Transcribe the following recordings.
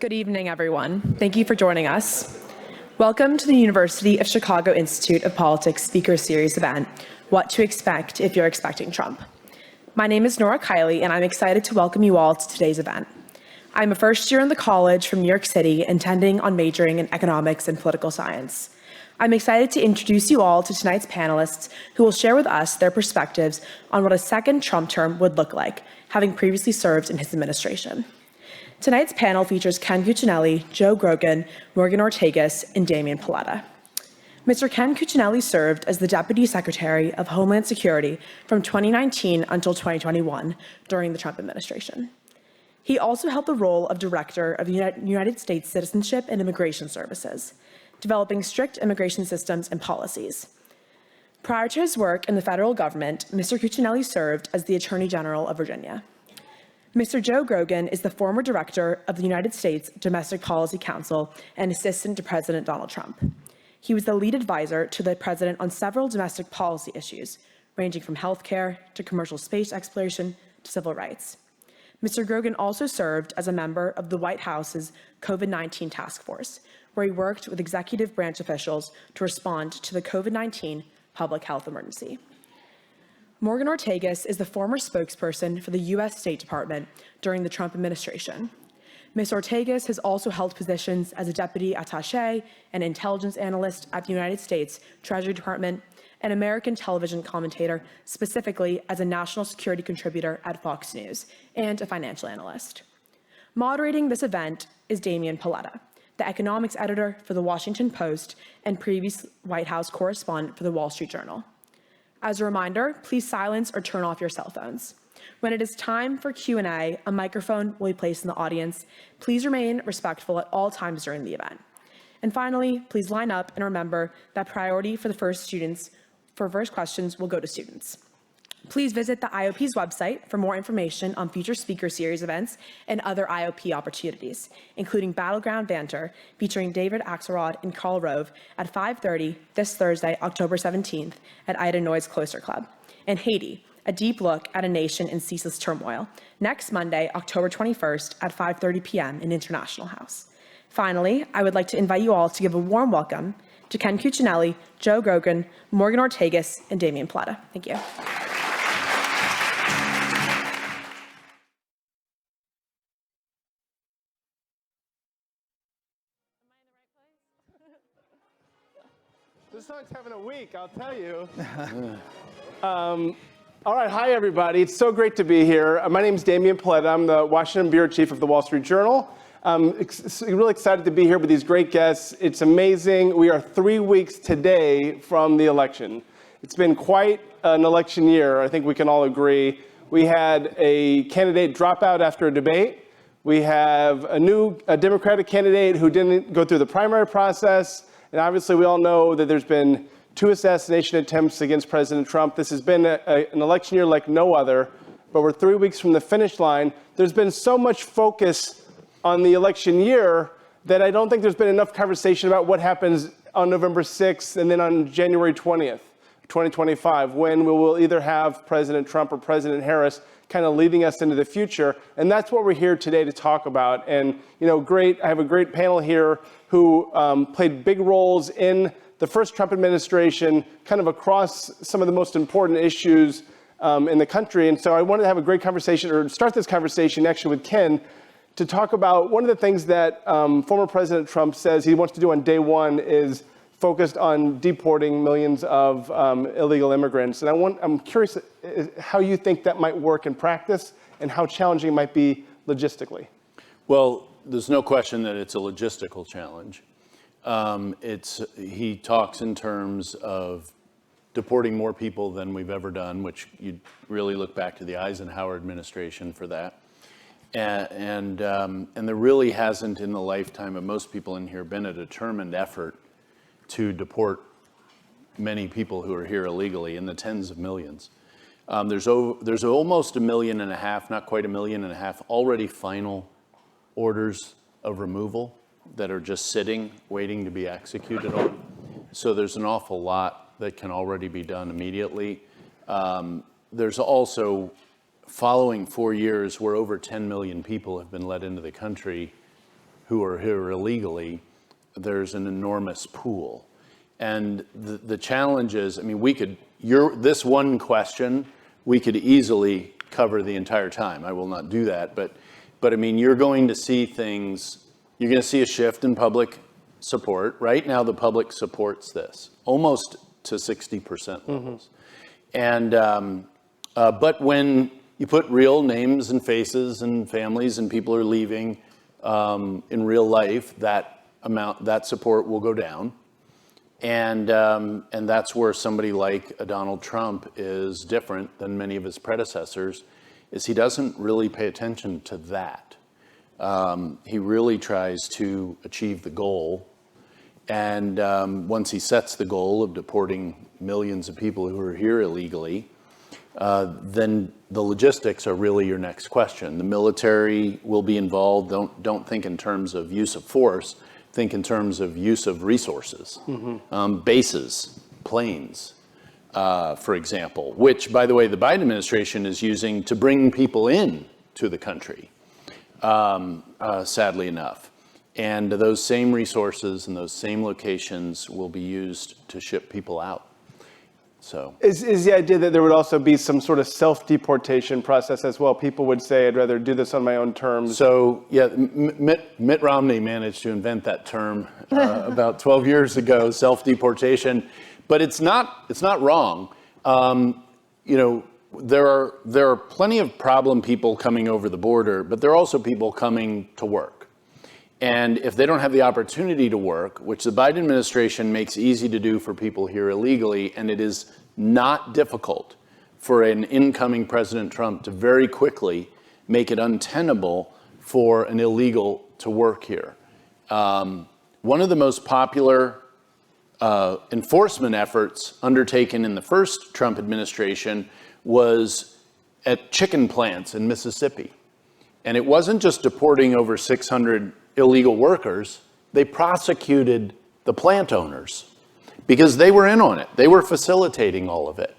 Good evening, everyone. Thank you for joining us. Welcome to the University of Chicago Institute of Politics Speaker Series event, What to Expect If You're Expecting Trump. My name is Nora Kiley, and I'm excited to welcome you all to today's event. I'm a first year in the college from New York City, intending on majoring in economics and political science. I'm excited to introduce you all to tonight's panelists who will share with us their perspectives on what a second Trump term would look like, having previously served in his administration. Tonight's panel features Ken Cuccinelli, Joe Grogan, Morgan Ortagus, and Damian Paletta. Mr. Ken Cuccinelli served as the Deputy Secretary of Homeland Security from 2019 until 2021 during the Trump administration. He also held the role of Director of the United States Citizenship and Immigration Services, developing strict immigration systems and policies. Prior to his work in the federal government, Mr. Cuccinelli served as the Attorney General of Virginia. Mr. Joe Grogan is the former director of the United States Domestic Policy Council and assistant to President Donald Trump. He was the lead advisor to the president on several domestic policy issues, ranging from healthcare to commercial space exploration to civil rights. Mr. Grogan also served as a member of the White House's COVID-19 task force, where he worked with executive branch officials to respond to the COVID-19 public health emergency. Morgan Ortagus is the former spokesperson for the U.S. State Department during the Trump administration. Ms. Ortagus has also held positions as a deputy attaché and intelligence analyst at the United States Treasury Department, an American television commentator, specifically as a national security contributor at Fox News, and a financial analyst. Moderating this event is Damian Paletta, the economics editor for The Washington Post and previous White House correspondent for The Wall Street Journal. As a reminder, please silence or turn off your cell phones. When it is time for Q&A, a microphone will be placed in the audience. Please remain respectful at all times during the event. And finally, please line up and remember that priority for first questions will go to students. Please visit the IOP's website for more information on future speaker series events and other IOP opportunities, including Battleground Banter featuring David Axelrod and Karl Rove at 5:30 this Thursday, October 17th at Ida Noyes Cloister Club, and Haiti, a deep look at a nation in ceaseless turmoil, next Monday, October 21st at 5:30 p.m. in International House. Finally, I would like to invite you all to give a warm welcome to Ken Cuccinelli, Joe Grogan, Morgan Ortagus, and Damian Paletta. Thank you. This song's having a week, I'll tell you. All right, hi everybody. It's so great to be here. My name is Damian Paletta. I'm the Washington bureau chief of the Wall Street Journal. I'm really excited to be here with these great guests. It's amazing. We are 3 weeks today from the election. It's been quite an election year, I think we can all agree. We had a candidate drop out after a debate. We have a Democratic candidate who didn't go through the primary process. And obviously, we all know that there's been 2 assassination attempts against President Trump. This has been an election year like no other, but we're 3 weeks from the finish line. There's been so much focus on the election year that I don't think there's been enough conversation about what happens on November 6th and then on January 20th, 2025, when we will either have President Trump or President Harris kind of leading us into the future. And that's what we're here today to talk about. And, I have a great panel here who played big roles in the first Trump administration, kind of across some of the most important issues in the country. And so I wanted to have a great conversation, or start this conversation actually with Ken, to talk about one of the things that former President Trump says he wants to do on day one is focused on deporting millions of illegal immigrants. And I'm curious how you think that might work in practice and how challenging it might be logistically. Well, there's no question that it's a logistical challenge. He talks in terms of deporting more people than we've ever done, which you'd really look back to the Eisenhower administration for that. And there really hasn't in the lifetime of most people in here been a determined effort to deport many people who are here illegally in the tens of millions. There's almost 1.5 million, not quite 1.5 million, already final orders of removal that are just sitting, waiting to be executed on. So there's an awful lot that can already be done immediately. There's also, following 4 years where over 10 million people have been let into the country who are here illegally, there's an enormous pool. And the challenge is, I mean, this one question, we could easily cover the entire time. I will not do that, but I mean, you're going to see a shift in public support. Right now, the public supports this, almost to 60% levels. And, but when you put real names and faces and families and people are leaving in real life, that support will go down. And that's where somebody like a Donald Trump is different than many of his predecessors, is he doesn't really pay attention to that. He really tries to achieve the goal. And once he sets the goal of deporting millions of people who are here illegally, then the logistics are really your next question. The military will be involved. Don't think in terms of use of force. Think in terms of use of resources, bases, planes, for example, which, by the way, the Biden administration is using to bring people in to the country, sadly enough. And those same resources and those same locations will be used to ship people out. So, is the idea that there would also be some sort of self-deportation process as well? People would say, I'd rather do this on my own terms. So, yeah, Mitt Romney managed to invent that term about 12 years ago, self-deportation. But it's not wrong. You know, there are plenty of problem people coming over the border, but there are also people coming to work. And if they don't have the opportunity to work, which the Biden administration makes easy to do for people here illegally, and it is not difficult for an incoming President Trump to very quickly make it untenable for an illegal to work here. One of the most popular enforcement efforts undertaken in the first Trump administration was at chicken plants in Mississippi. And it wasn't just deporting over 600 illegal workers. They prosecuted the plant owners because they were in on it. They were facilitating all of it.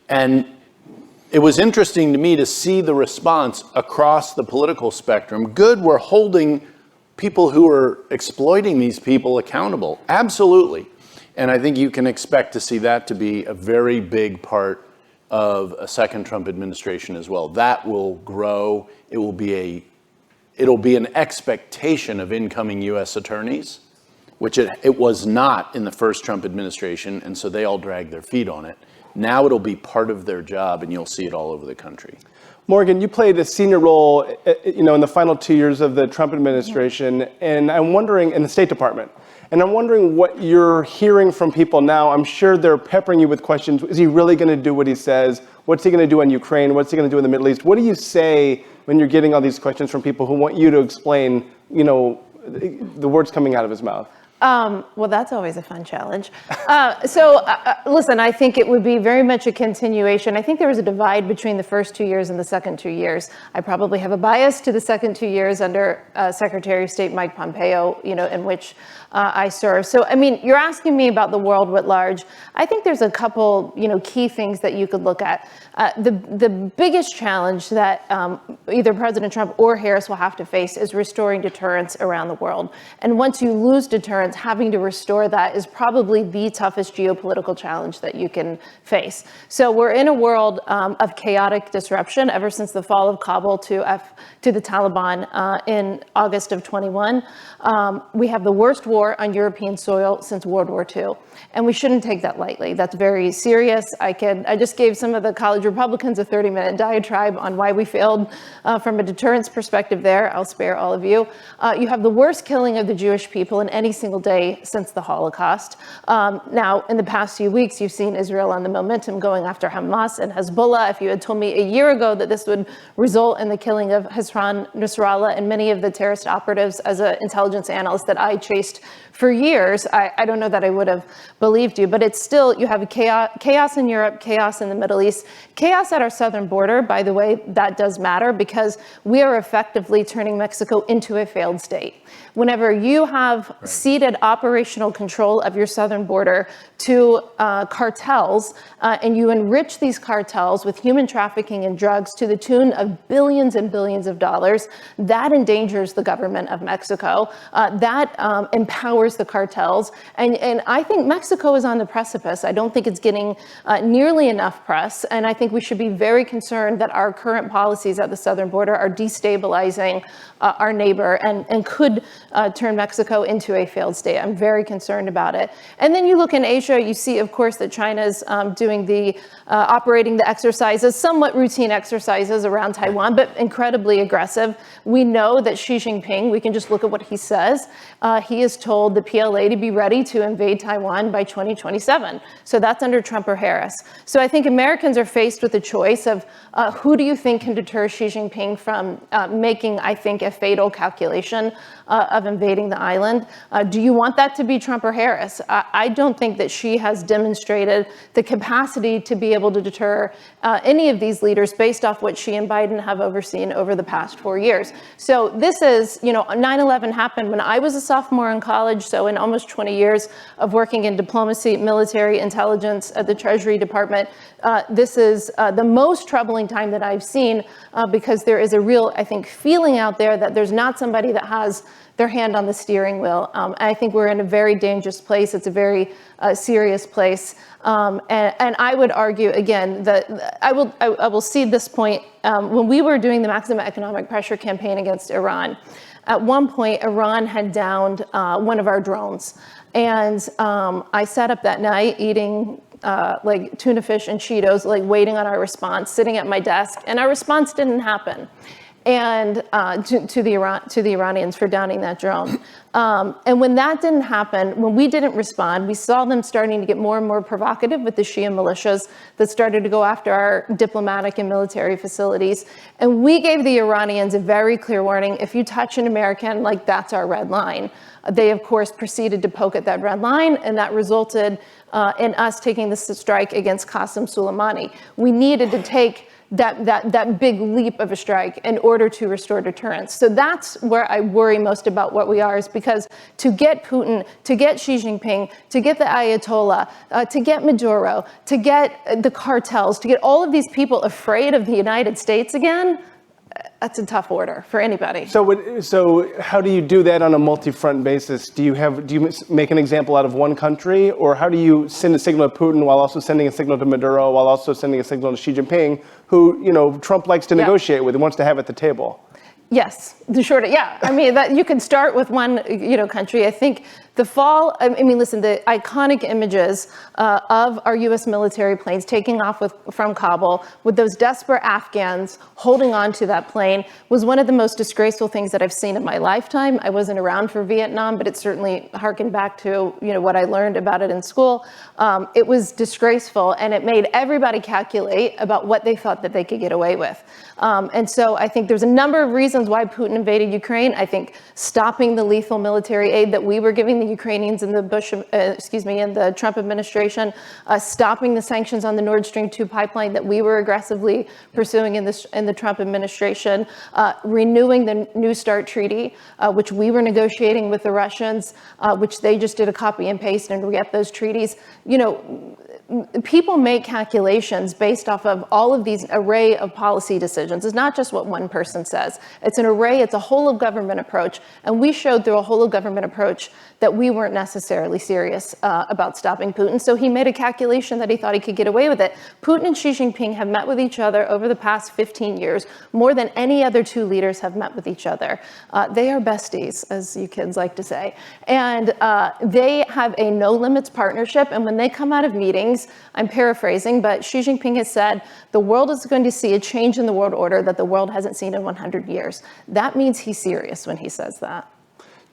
And it was interesting to me to see the response across the political spectrum. Good, we're holding people who are exploiting these people accountable. Absolutely. And I think you can expect to see that to be a very big part of a second Trump administration as well. That will grow. It'll be an expectation of incoming U.S. attorneys, which it was not in the first Trump administration, and so they all dragged their feet on it. Now it'll be part of their job, and you'll see it all over the country. Morgan, you played a senior role, in the final 2 years of the Trump administration, and I'm wondering, in the State Department, and I'm wondering what you're hearing from people now. I'm sure they're peppering you with questions. Is he really going to do what he says? What's he going to do on Ukraine? What's he going to do in the Middle East? What do you say when you're getting all these questions from people who want you to explain, the words coming out of his mouth? Well, that's always a fun challenge. Listen, I think it would be very much a continuation. I think there was a divide between the first 2 years and the second 2 years. I probably have a bias to the second 2 years under Secretary of State Mike Pompeo, in which I serve. So, I mean, you're asking me about the world writ large. I think there's a couple, key things that you could look at. The biggest challenge that either President Trump or Harris will have to face is restoring deterrence around the world. And once you lose deterrence, having to restore that is probably the toughest geopolitical challenge that you can face. So we're in a world of chaotic disruption ever since the fall of Kabul to the Taliban in August of 21. We have the worst war on European soil since World War II. And we shouldn't take that lightly. That's very serious. I just gave some of the college Republicans a 30-minute diatribe on why we failed from a deterrence perspective there. I'll spare all of you. You have the worst killing of the Jewish people in any single day since the Holocaust. Now, in the past few weeks, you've seen Israel on the momentum going after Hamas and Hezbollah. If you had told me a year ago that this would result in the killing of Hassan Nasrallah and many of the terrorist operatives as an intelligence analyst that I chased for years, I don't know that I would have believed you. But it's still, you have chaos in Europe, chaos in the Middle East, chaos at our southern border. By the way, that does matter because we are effectively turning Mexico into a failed state. Whenever you have seeded ceded operational control of your southern border to cartels, and you enrich these cartels with human trafficking and drugs to the tune of billions and billions of dollars, that endangers the government of Mexico. That empowers the cartels. And I think Mexico is on the precipice. I don't think it's getting nearly enough press. And I think we should be very concerned that our current policies at the southern border are destabilizing our neighbor and could turn Mexico into a failed state. I'm very concerned about it. And then you look in Asia, you see, of course, that China's doing the operating the exercises, somewhat routine exercises around Taiwan, but incredibly aggressive. We know that Xi Jinping, we can just look at what he says. He has told the PLA to be ready to invade Taiwan by 2027. So that's under Trump or Harris. So I think Americans are faced with the choice of who do you think can deter Xi Jinping from making, I think, a fatal calculation of invading the island? Do you want that to be Trump or Harris? I don't think that Xi has demonstrated the capacity to be able to deter any of these leaders based off what Xi and Biden have overseen over the past 4 years. So this is, 9/11 happened when I was a sophomore in college, so in almost 20 years of working in diplomacy, military intelligence at the Treasury Department, this is the most troubling time that I've seen because there is a real, I think, feeling out there that there's not somebody that has their hand on the steering wheel. I think we're in a very dangerous place. It's a very serious place. And I would argue, again, that I will cede this point. When we were doing the maximum economic pressure campaign against Iran, at one point, Iran had downed one of our drones. And I sat up that night eating like tuna fish and Cheetos, like waiting on our response, sitting at my desk, and our response didn't happen. And to the Iranians for downing that drone. And when that didn't happen, when we didn't respond, we saw them starting to get more and more provocative with the Shia militias that started to go after our diplomatic and military facilities. And we gave the Iranians a very clear warning: if you touch an American, like, that's our red line. They, of course, proceeded to poke at that red line, and that resulted in us taking this strike against Qasem Soleimani. We needed to take that big leap of a strike in order to restore deterrence. So that's where I worry most about what we are, is because to get Putin, to get Xi Jinping, to get the Ayatollah, to get Maduro, to get the cartels, to get all of these people afraid of the United States again, that's a tough order for anybody. So how do you do that on a multi-front basis? Do you make an example out of one country, or how do you send a signal to Putin while also sending a signal to Maduro, while also sending a signal to Xi Jinping, who Trump likes to negotiate with and wants to have at the table? Yes, the short, yeah. I mean, that you can start with one, country. I think the fall, listen, the iconic images of our U.S. military planes taking off from Kabul with those desperate Afghans holding on to that plane was one of the most disgraceful things that I've seen in my lifetime. I wasn't around for Vietnam, but it certainly harkened back to, what I learned about it in school. It was disgraceful, and it made everybody calculate about what they thought that they could get away with. And so I think there's a number of reasons why Putin invaded Ukraine. I think stopping the lethal military aid that we were giving the Ukrainians in the in the Trump administration, stopping the sanctions on the Nord Stream 2 pipeline that we were aggressively pursuing in the Trump administration, renewing the New START treaty, which we were negotiating with the Russians, which they just did a copy and paste and re-up those treaties. People make calculations based off of all of these array of policy decisions. It's not just what one person says. It's an array, it's a whole of government approach. And we showed through a whole of government approach that we weren't necessarily serious about stopping Putin. So he made a calculation that he thought he could get away with it. Putin and Xi Jinping have met with each other over the past 15 years, more than any other two leaders have met with each other. They are besties, as you kids like to say. And they have a no limits partnership. And when they come out of meetings, I'm paraphrasing, but Xi Jinping has said the world is going to see a change in the world order that the world hasn't seen in 100 years. That means he's serious when he says that.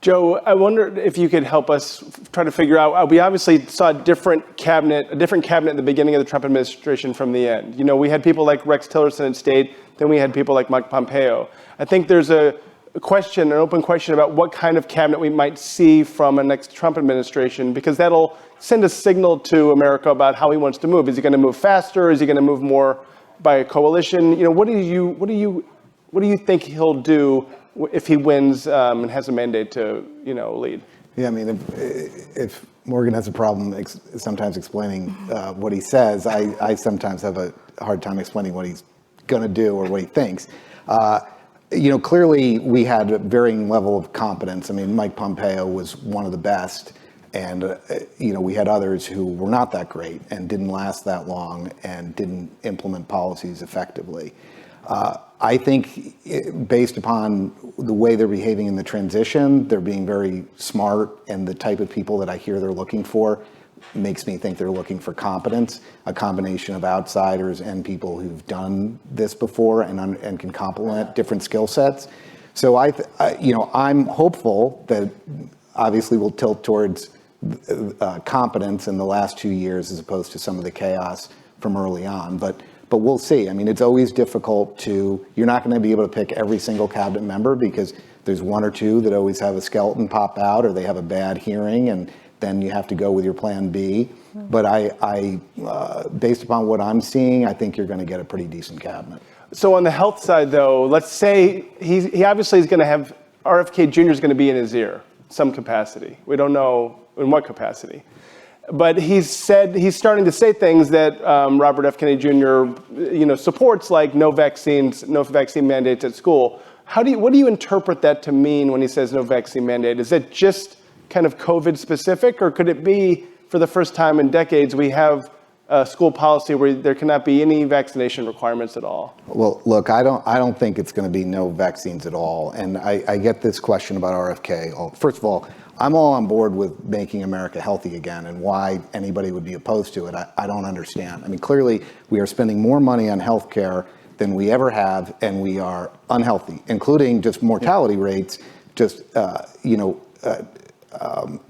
Joe, I wonder if you could help us try to figure out, we obviously saw a different cabinet at the beginning of the Trump administration from the end. We had people like Rex Tillerson at State, then we had people like Mike Pompeo. I think there's an open question about what kind of cabinet we might see from a next Trump administration, because that'll send a signal to America about how he wants to move. Is he going to move faster? Is he going to move more by a coalition? What do you think he'll do if he wins and has a mandate to, lead? Yeah, I mean, if Morgan has a problem sometimes explaining what he says, I sometimes have a hard time explaining what he's going to do or what he thinks. Clearly we had a varying level of competence. I mean, Mike Pompeo was one of the best, and we had others who were not that great and didn't last that long and didn't implement policies effectively. I think based upon the way they're behaving in the transition, they're being very smart, and the type of people that I hear they're looking for makes me think they're looking for competence, a combination of outsiders and people who've done this before and can complement different skill sets. So I'm hopeful that obviously we'll tilt towards competence in the last 2 years as opposed to some of the chaos from early on. But we'll see. I mean, it's always difficult you're not going to be able to pick every single cabinet member because there's one or two that always have a skeleton pop out or they have a bad hearing, and then you have to go with your plan B. But I based upon what I'm seeing, I think you're going to get a pretty decent cabinet. So on the health side, though, let's say he obviously is going to have RFK Jr. is going to be in his ear, some capacity. We don't know in what capacity. But he's starting to say things that Robert F. Kennedy Jr. Supports, like no vaccine mandates at school. What do you interpret that to mean when he says no vaccine mandate? Is it just kind of COVID specific, or could it be for the first time in decades we have a school policy where there cannot be any vaccination requirements at all? Well, look, I don't think it's going to be no vaccines at all. And I get this question about RFK. First of all, I'm all on board with making America healthy again, and why anybody would be opposed to it, I don't understand. I mean, clearly we are spending more money on healthcare than we ever have, and we are unhealthy, including just mortality rates.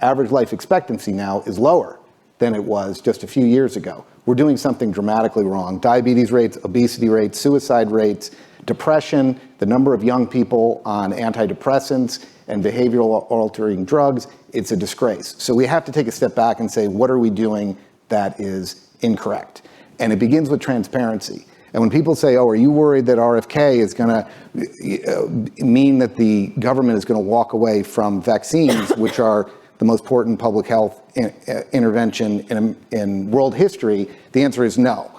Average life expectancy now is lower than it was just a few years ago. We're doing something dramatically wrong. Diabetes rates, obesity rates, suicide rates, depression, the number of young people on antidepressants and behavioral altering drugs, it's a disgrace. So we have to take a step back and say, what are we doing that is incorrect? And it begins with transparency. And when people say, oh, are you worried that RFK is going to mean that the government is going to walk away from vaccines, which are the most important public health intervention in world history? The answer is no.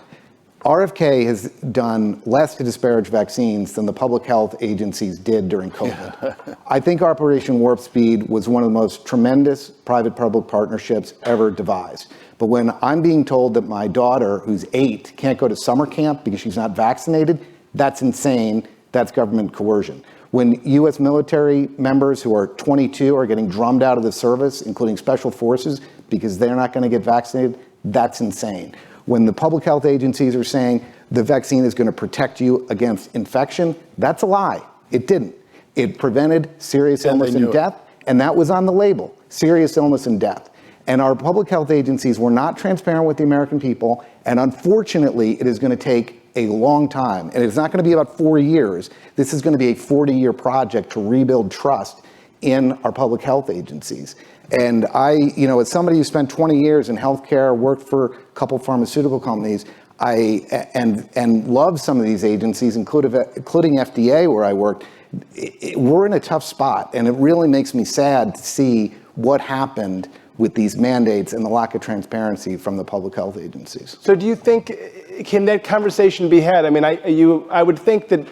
RFK has done less to disparage vaccines than the public health agencies did during COVID. Yeah. I think Operation Warp Speed was one of the most tremendous private-public partnerships ever devised. But when I'm being told that my daughter, who's 8, can't go to summer camp because she's not vaccinated, that's insane. That's government coercion. When U.S. military members who are 22 are getting drummed out of the service, including special forces, because they're not going to get vaccinated, that's insane. When the public health agencies are saying the vaccine is going to protect you against infection, that's a lie. It didn't. It prevented serious illness and death, and that was on the label, serious illness and death. And our public health agencies were not transparent with the American people, and unfortunately, it is going to take a long time. And it's not going to be about 4 years. This is going to be a 40-year project to rebuild trust in our public health agencies. And as somebody who spent 20 years in healthcare, worked for a couple pharmaceutical companies, and love some of these agencies, including FDA, where I worked. We're in a tough spot, and it really makes me sad to see what happened with these mandates and the lack of transparency from the public health agencies. So do you think, can that conversation be had? I mean, I would think that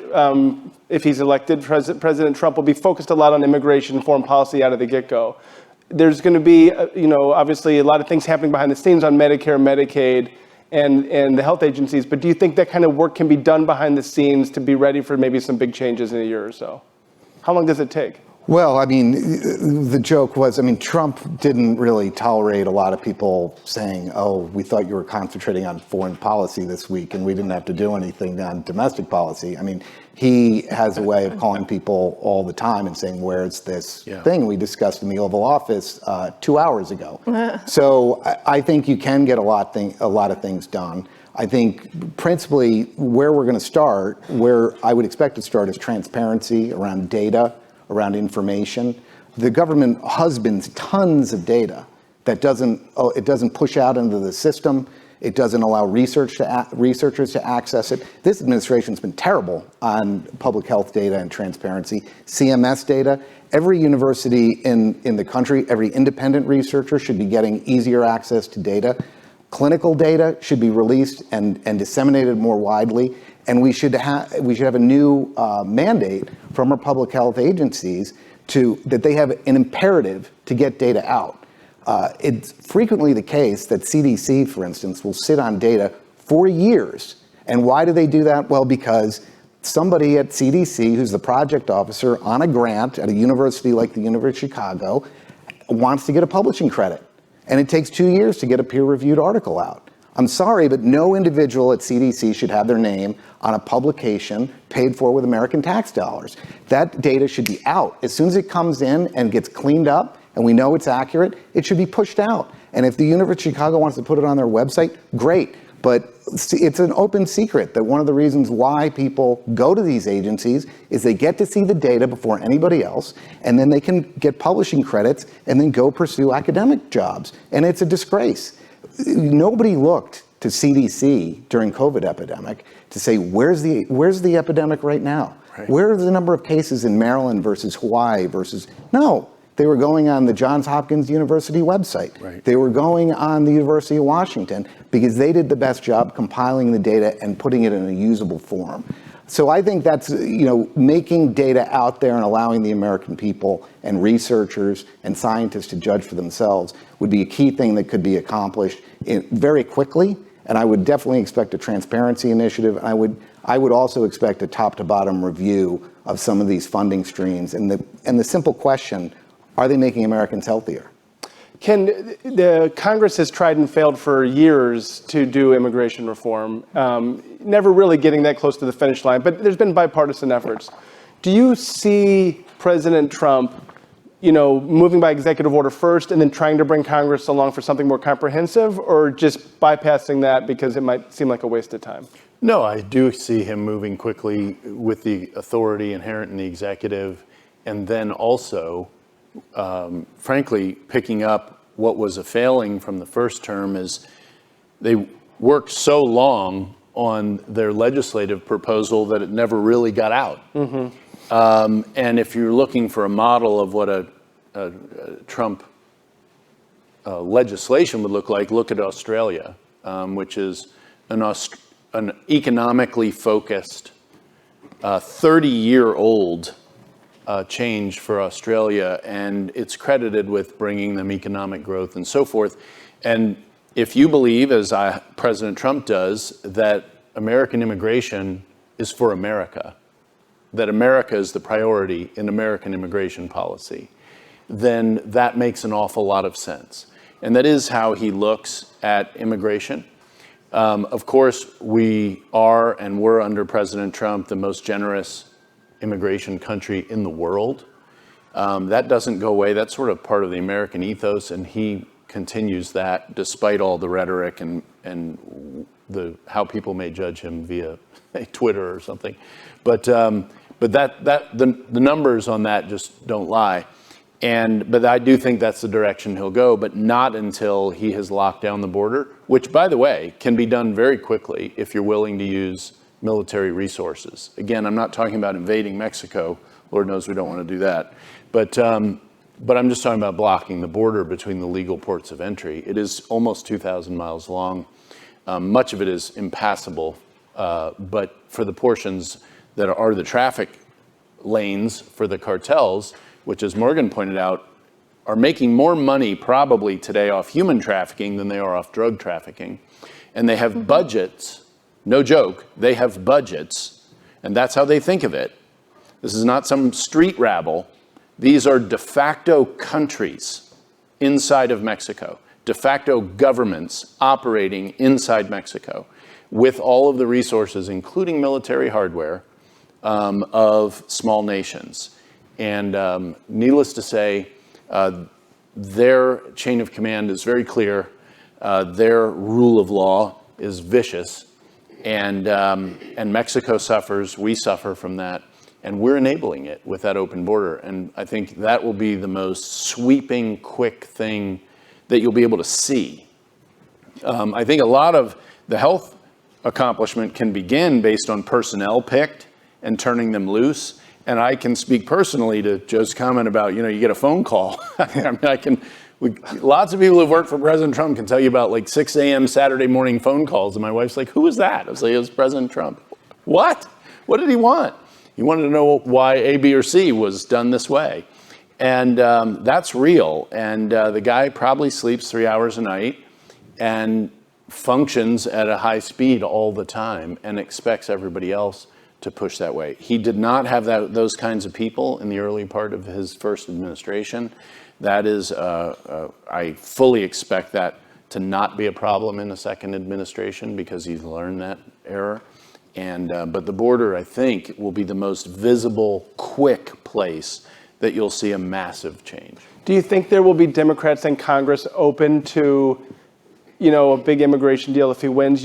if he's elected, President Trump will be focused a lot on immigration and foreign policy out of the get-go. There's going to be, obviously a lot of things happening behind the scenes on Medicare, Medicaid, and the health agencies. But do you think that kind of work can be done behind the scenes to be ready for maybe some big changes in a year or so? How long does it take? Well, I mean, the joke was, Trump didn't really tolerate a lot of people saying, oh, we thought you were concentrating on foreign policy this week and we didn't have to do anything on domestic policy. I mean, he has a way of calling people all the time and saying, where's this thing we discussed in the Oval Office 2 hours ago? So I think you can get a lot of things done. I think principally where we're going to start, where I would expect to start, is transparency around data, around information. The government husbands tons of data that doesn't push out into the system. It doesn't allow researchers to access it. This administration's been terrible on public health data and transparency. CMS data, every university in the country, every independent researcher should be getting easier access to data. Clinical data should be released and disseminated more widely. And we should have a new mandate from our public health agencies that they have an imperative to get data out. It's frequently the case that CDC, for instance, will sit on data for years. And why do they do that? Well, because somebody at CDC, who's the project officer on a grant at a university like the University of Chicago, wants to get a publishing credit. And it takes 2 years to get a peer-reviewed article out. I'm sorry, but no individual at CDC should have their name on a publication paid for with American tax dollars. That data should be out. As soon as it comes in and gets cleaned up, and we know it's accurate, it should be pushed out. And if the University of Chicago wants to put it on their website, great. But it's an open secret that one of the reasons why people go to these agencies is they get to see the data before anybody else, and then they can get publishing credits and then go pursue academic jobs. And it's a disgrace. Nobody looked to CDC during COVID epidemic to say, where's the epidemic right now? Right. Where are the number of cases in Maryland versus Hawaii versus, no. They were going on the Johns Hopkins University website. Right. They were going on the University of Washington because they did the best job compiling the data and putting it in a usable form. So I think that's, making data out there and allowing the American people and researchers and scientists to judge for themselves would be a key thing that could be accomplished very quickly. And I would definitely expect a transparency initiative. And I would also expect a top to bottom review of some of these funding streams. And the simple question, are they making Americans healthier? Ken, the Congress has tried and failed for years to do immigration reform, never really getting that close to the finish line, but there's been bipartisan efforts. Do you see President Trump, moving by executive order first and then trying to bring Congress along for something more comprehensive, or just bypassing that because it might seem like a waste of time? No, I do see him moving quickly with the authority inherent in the executive, and then also frankly, picking up what was a failing from the first term is they worked so long on their legislative proposal that it never really got out. Mm-hmm. And if you're looking for a model of what a Trump legislation would look like, look at Australia, which is an economically focused, 30-year-old change for Australia, and it's credited with bringing them economic growth and so forth. And if you believe, as President Trump does, that American immigration is for America, that America is the priority in American immigration policy, then that makes an awful lot of sense. And that is how he looks at immigration. Of course, we are and were under President Trump the most generous immigration country in the world. That doesn't go away. That's sort of part of the American ethos, and he continues that despite all the rhetoric and how people may judge him via Twitter or something. But the numbers on that just don't lie. But I do think that's the direction he'll go, but not until he has locked down the border, which, by the way, can be done very quickly if you're willing to use military resources. Again, I'm not talking about invading Mexico. Lord knows we don't want to do that. But I'm just talking about blocking the border between the legal ports of entry. It is almost 2,000 miles long. Much of it is impassable, but for the portions that are the traffic lanes for the cartels, which, as Morgan pointed out, are making more money probably today off human trafficking than they are off drug trafficking. And they have budgets. No joke, they have budgets, and that's how they think of it. This is not some street rabble. These are de facto countries inside of Mexico, de facto governments operating inside Mexico with all of the resources, including military hardware, of small nations. And needless to say, their chain of command is very clear. Their rule of law is vicious. And Mexico suffers, we suffer from that, and we're enabling it with that open border. And I think that will be the most sweeping, quick thing that you'll be able to see I think a lot of the health accomplishment can begin based on personnel picked and turning them loose. And I can speak personally to Joe's comment about, you get a phone call. I mean, lots of people who've worked for President Trump can tell you about like 6 a.m. Saturday morning phone calls. And my wife's like, who was that? I was like, it was President Trump. What? What did he want? He wanted to know why A, B, or C was done this way. And that's real. And the guy probably sleeps 3 hours a night and functions at a high speed all the time and expects everybody else to push that way. He did not have those kinds of people in the early part of his first administration. That is, I fully expect that to not be a problem in the second administration because he's learned that error. And but the border, I think, will be the most visible, quick place that you'll see a massive change. Do you think there will be Democrats in Congress open to, a big immigration deal if he wins?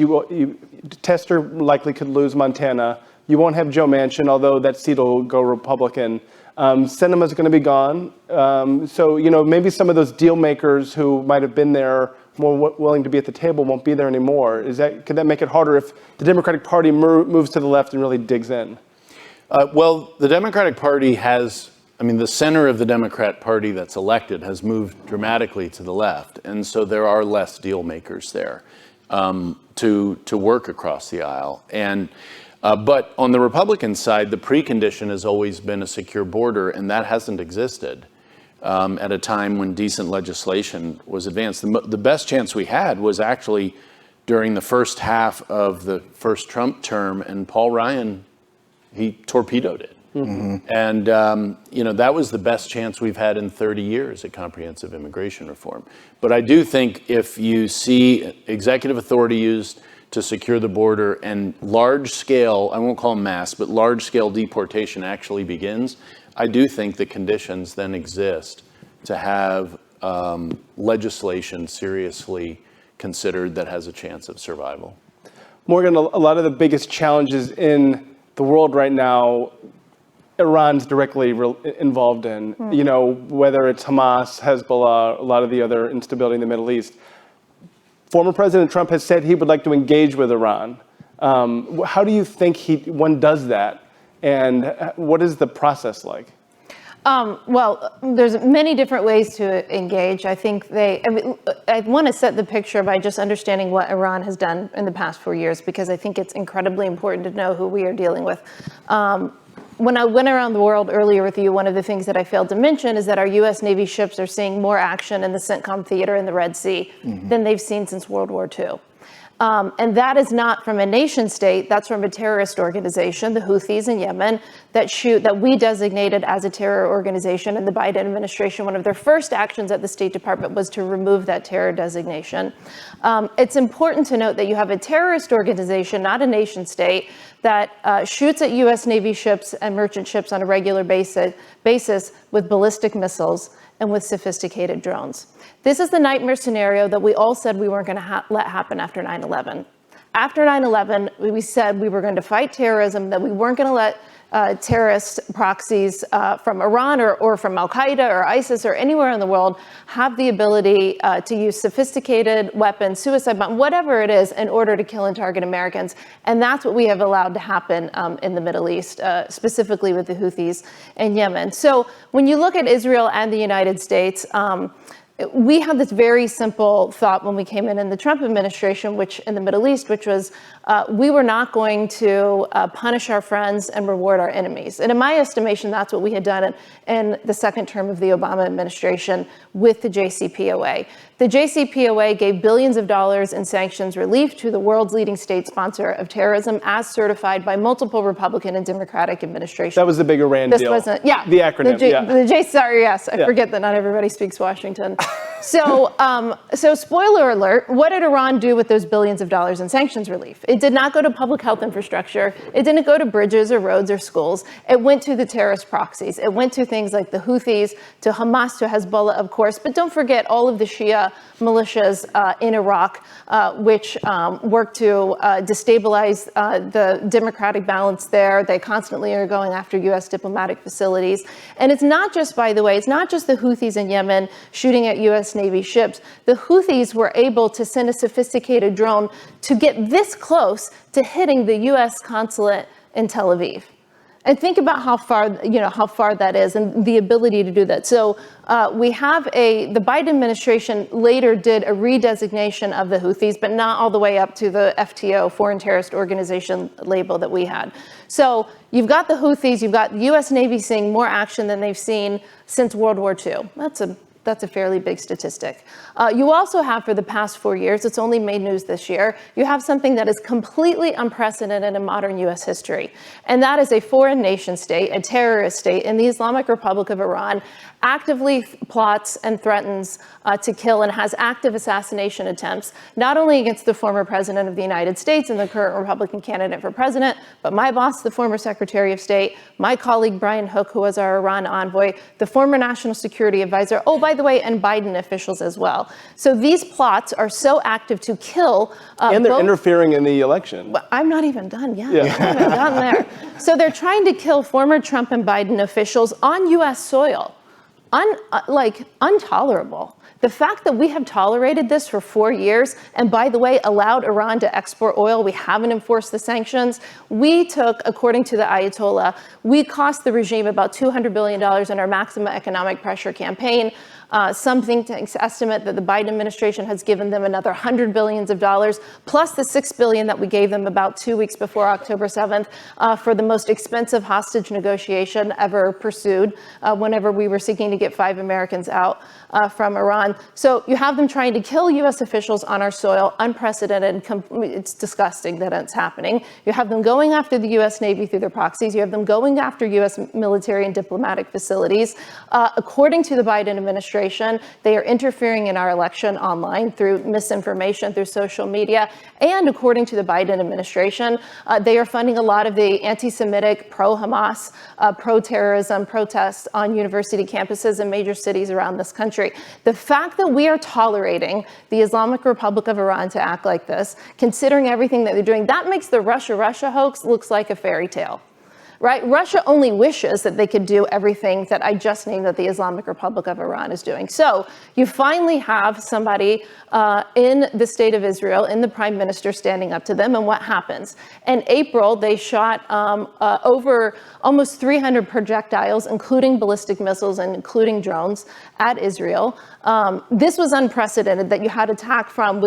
Tester likely could lose Montana. You won't have Joe Manchin, although that seat will go Republican. Sinema's going to be gone. So, maybe some of those deal makers who might have been there more willing to be at the table won't be there anymore. Could that make it harder if the Democratic Party moves to the left and really digs in? Well, the Democratic Party the center of the Democrat Party that's elected has moved dramatically to the left. And so there are less deal makers there to work across the aisle. But on the Republican side, the precondition has always been a secure border, and that hasn't existed at a time when decent legislation was advanced. The best chance we had was actually during the first half of the first Trump term, and Paul Ryan, he torpedoed it. Mm-hmm. And, that was the best chance we've had in 30 years at comprehensive immigration reform. But I do think if you see executive authority used to secure the border and large scale, I won't call them mass, but large scale deportation actually begins, I do think the conditions then exist to have legislation seriously considered that has a chance of survival. Morgan, a lot of the biggest challenges in the world right now, Iran's directly involved in, whether it's Hamas, Hezbollah, a lot of the other instability in the Middle East. Former President Trump has said he would like to engage with Iran. How do you think one does that? And what is the process like? Well, there's many different ways to engage. I think I want to set the picture by just understanding what Iran has done in the past 4 years, because I think it's incredibly important to know who we are dealing with. When I went around the world earlier with you, one of the things that I failed to mention is that our U.S. Navy ships are seeing more action in the CENTCOM theater in the Red Sea than they've seen since World War II. And that is not from a nation state, that's from a terrorist organization, the Houthis in Yemen, that we designated as a terror organization. In the Biden administration, one of their first actions at the State Department was to remove that terror designation. It's important to note that you have a terrorist organization, not a nation state, that shoots at U.S. Navy ships and merchant ships on a regular basis with ballistic missiles and with sophisticated drones. This is the nightmare scenario that we all said we weren't going to let happen after 9/11. After 9/11, we said we were going to fight terrorism, that we weren't going to let terrorist proxies from Iran or from Al-Qaeda or ISIS or anywhere in the world have the ability to use sophisticated weapons, suicide bombs, whatever it is, in order to kill and target Americans. And that's what we have allowed to happen in the Middle East, specifically with the Houthis in Yemen. So when you look at Israel and the United States, we had this very simple thought when we came in the Trump administration, which in the Middle East, which was we were not going to punish our friends and reward our enemies. And in my estimation, that's what we had done in the second term of the Obama administration with the JCPOA. The JCPOA gave billions of dollars in sanctions relief to the world's leading state sponsor of terrorism, as certified by multiple Republican and Democratic administrations. That was the big Iran deal. This wasn't, yeah. The acronym, sorry, yes. I forget that not everybody speaks Washington. So spoiler alert, what did Iran do with those billions of dollars in sanctions relief? It did not go to public health infrastructure. It didn't go to bridges or roads or schools. It went to the terrorist proxies. It went to things like the Houthis, to Hamas, to Hezbollah, of course. But don't forget all of the Shia militias in Iraq, which work to destabilize the democratic balance there. They constantly are going after U.S. diplomatic facilities. And it's not just, by the way, it's not just the Houthis in Yemen shooting at U.S. US Navy ships, the Houthis were able to send a sophisticated drone to get this close to hitting the US consulate in Tel Aviv. And think about how far that is and the ability to do that. So we have the Biden administration later did a redesignation of the Houthis, but not all the way up to the FTO, Foreign Terrorist Organization label that we had. So you've got the Houthis, you've got the US Navy seeing more action than they've seen since World War II. That's a fairly big statistic. You also have, for the past 4 years, it's only made news this year, you have something that is completely unprecedented in modern US history. And that is a foreign nation state, a terrorist state in the Islamic Republic of Iran, actively plots and threatens to kill and has active assassination attempts, not only against the former president of the United States and the current Republican candidate for president, but my boss, the former Secretary of State, my colleague Brian Hook, who was our Iran envoy, the former National Security Advisor, oh, by the way, and Biden officials as well. So these plots are so active to kill. And they're interfering in the election. Well, I'm not even done yet. Yeah. I haven't gotten there. So they're trying to kill former Trump and Biden officials on U.S. soil. Intolerable. The fact that we have tolerated this for 4 years, and by the way, allowed Iran to export oil, we haven't enforced the sanctions. We took, according to the Ayatollah, we cost the regime about $200 billion in our maximum economic pressure campaign. Some think tanks estimate that the Biden administration has given them another $100 billion, plus the $6 billion that we gave them about 2 weeks before October 7th for the most expensive hostage negotiation ever pursued whenever we were seeking to get 5 Americans out from Iran. So you have them trying to kill U.S. officials on our soil, unprecedented. It's disgusting that it's happening. You have them going after the U.S. Navy through their proxies. You have them going after U.S. military and diplomatic facilities. According to the Biden administration, they are interfering in our election online through misinformation, through social media. And according to the Biden administration, they are funding a lot of the anti-Semitic, pro-Hamas, pro-terrorism protests on university campuses in major cities around this country. The fact that we are tolerating the Islamic Republic of Iran to act like this, considering everything that they're doing, that makes the Russia hoax looks like a fairy tale. Right? Russia only wishes that they could do everything that I just named that the Islamic Republic of Iran is doing. So you finally have somebody in the state of Israel, in the prime minister, standing up to them. And what happens? In April, they shot over almost 300 projectiles, including ballistic missiles and including drones, at Israel. This was unprecedented, that you had attack from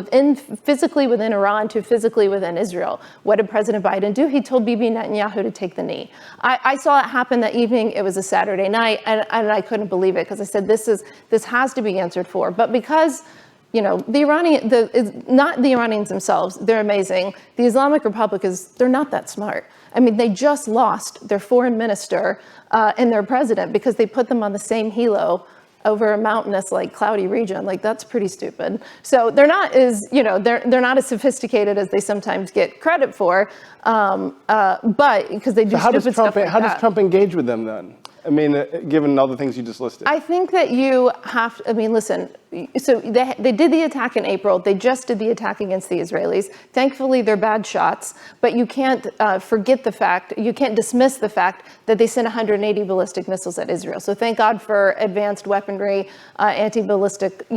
physically within Iran to physically within Israel. What did President Biden do? He told Bibi Netanyahu to take the knee. I saw it happen that evening. It was a Saturday night, and I couldn't believe it, because I said, this has to be answered for. But because, not the Iranians themselves, they're amazing. The Islamic Republic they're not that smart. I mean, they just lost their foreign minister and their president because they put them on the same helo over a mountainous, cloudy region. That's pretty stupid. So they're not as, they're not as sophisticated as they sometimes get credit for, but because they do stupid stuff like that. How does Trump engage with them then? I mean, given all the things you just listed. I think that you have to, listen, so they did the attack in April. They just did the attack against the Israelis. Thankfully, they're bad shots, but you can't you can't dismiss the fact that they sent 180 ballistic missiles at Israel. So thank God for advanced weaponry, anti-ballistic,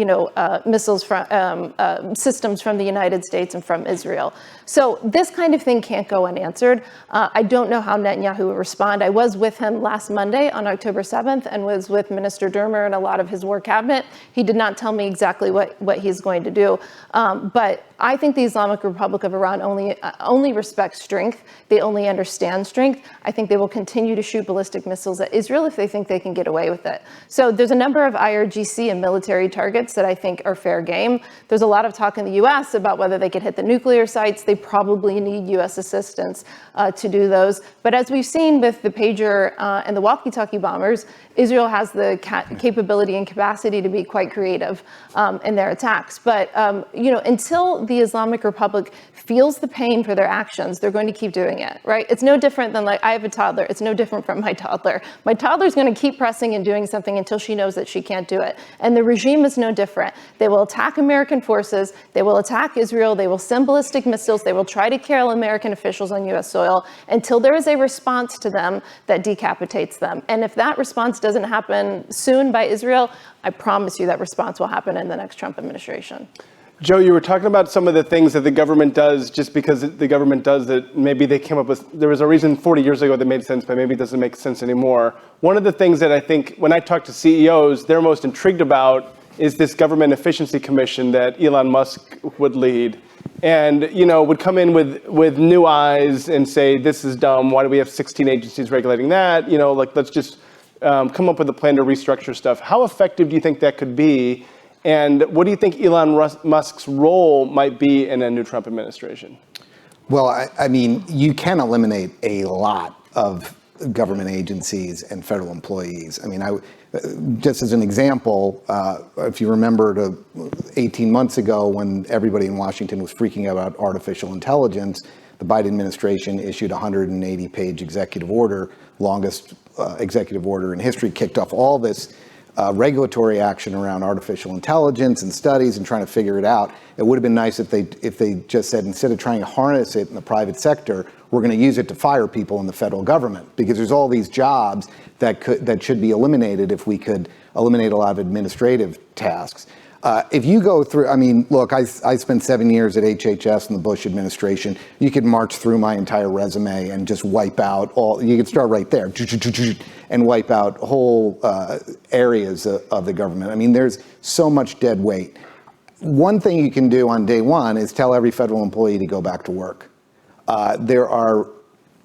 missiles from systems from the United States and from Israel. So this kind of thing can't go unanswered. I don't know how Netanyahu will respond. I was with him last Monday on October 7th and was with Minister Dermer and a lot of his war cabinet. He did not tell me exactly what he's going to do. But I think the Islamic Republic of Iran only respects strength. They only understand strength. I think they will continue to shoot ballistic missiles at Israel if they think they can get away with it. So there's a number of IRGC and military targets that I think are fair game. There's a lot of talk in the U.S. about whether they could hit the nuclear sites. They probably need U.S. assistance to do those. But as we've seen with the pager and the walkie-talkie bombers, Israel has the capability and capacity to be quite creative in their attacks. But until the Islamic Republic feels the pain for their actions, they're going to keep doing it, right? It's no different than I have a toddler. It's no different from my toddler. My toddler's going to keep pressing and doing something until she knows that she can't do it. And the regime is no different. They will attack American forces. They will attack Israel. They will send ballistic missiles. They will try to kill American officials on U.S. soil until there is a response to them that decapitates them. And if that response doesn't happen soon by Israel, I promise you that response will happen in the next Trump administration. Joe, you were talking about some of the things that the government does just because the government does it. Maybe they came up with, there was a reason 40 years ago that made sense, but maybe it doesn't make sense anymore. One of the things that I think when I talk to CEOs, they're most intrigued about is this government efficiency commission that Elon Musk would lead. And, would come in with new eyes and say, this is dumb. Why do we have 16 agencies regulating that? Let's just come up with a plan to restructure stuff. How effective do you think that could be? And what do you think Elon Musk's role might be in a new Trump administration? Well, I mean, you can eliminate a lot of government agencies and federal employees. I mean, just as an example, if you remember 18 months ago when everybody in Washington was freaking out about artificial intelligence, the Biden administration issued a 180-page executive order, longest executive order in history, kicked off all this regulatory action around artificial intelligence and studies and trying to figure it out. It would have been nice if they just said, instead of trying to harness it in the private sector, we're going to use it to fire people in the federal government, because there's all these jobs that should be eliminated if we could eliminate a lot of administrative tasks. If you go through, I mean, look, I spent 7 years at HHS in the Bush administration. You could march through my entire resume and just wipe out you could start right there and wipe out whole areas of the government. I mean, there's so much dead weight. One thing you can do on day one is tell every federal employee to go back to work. There are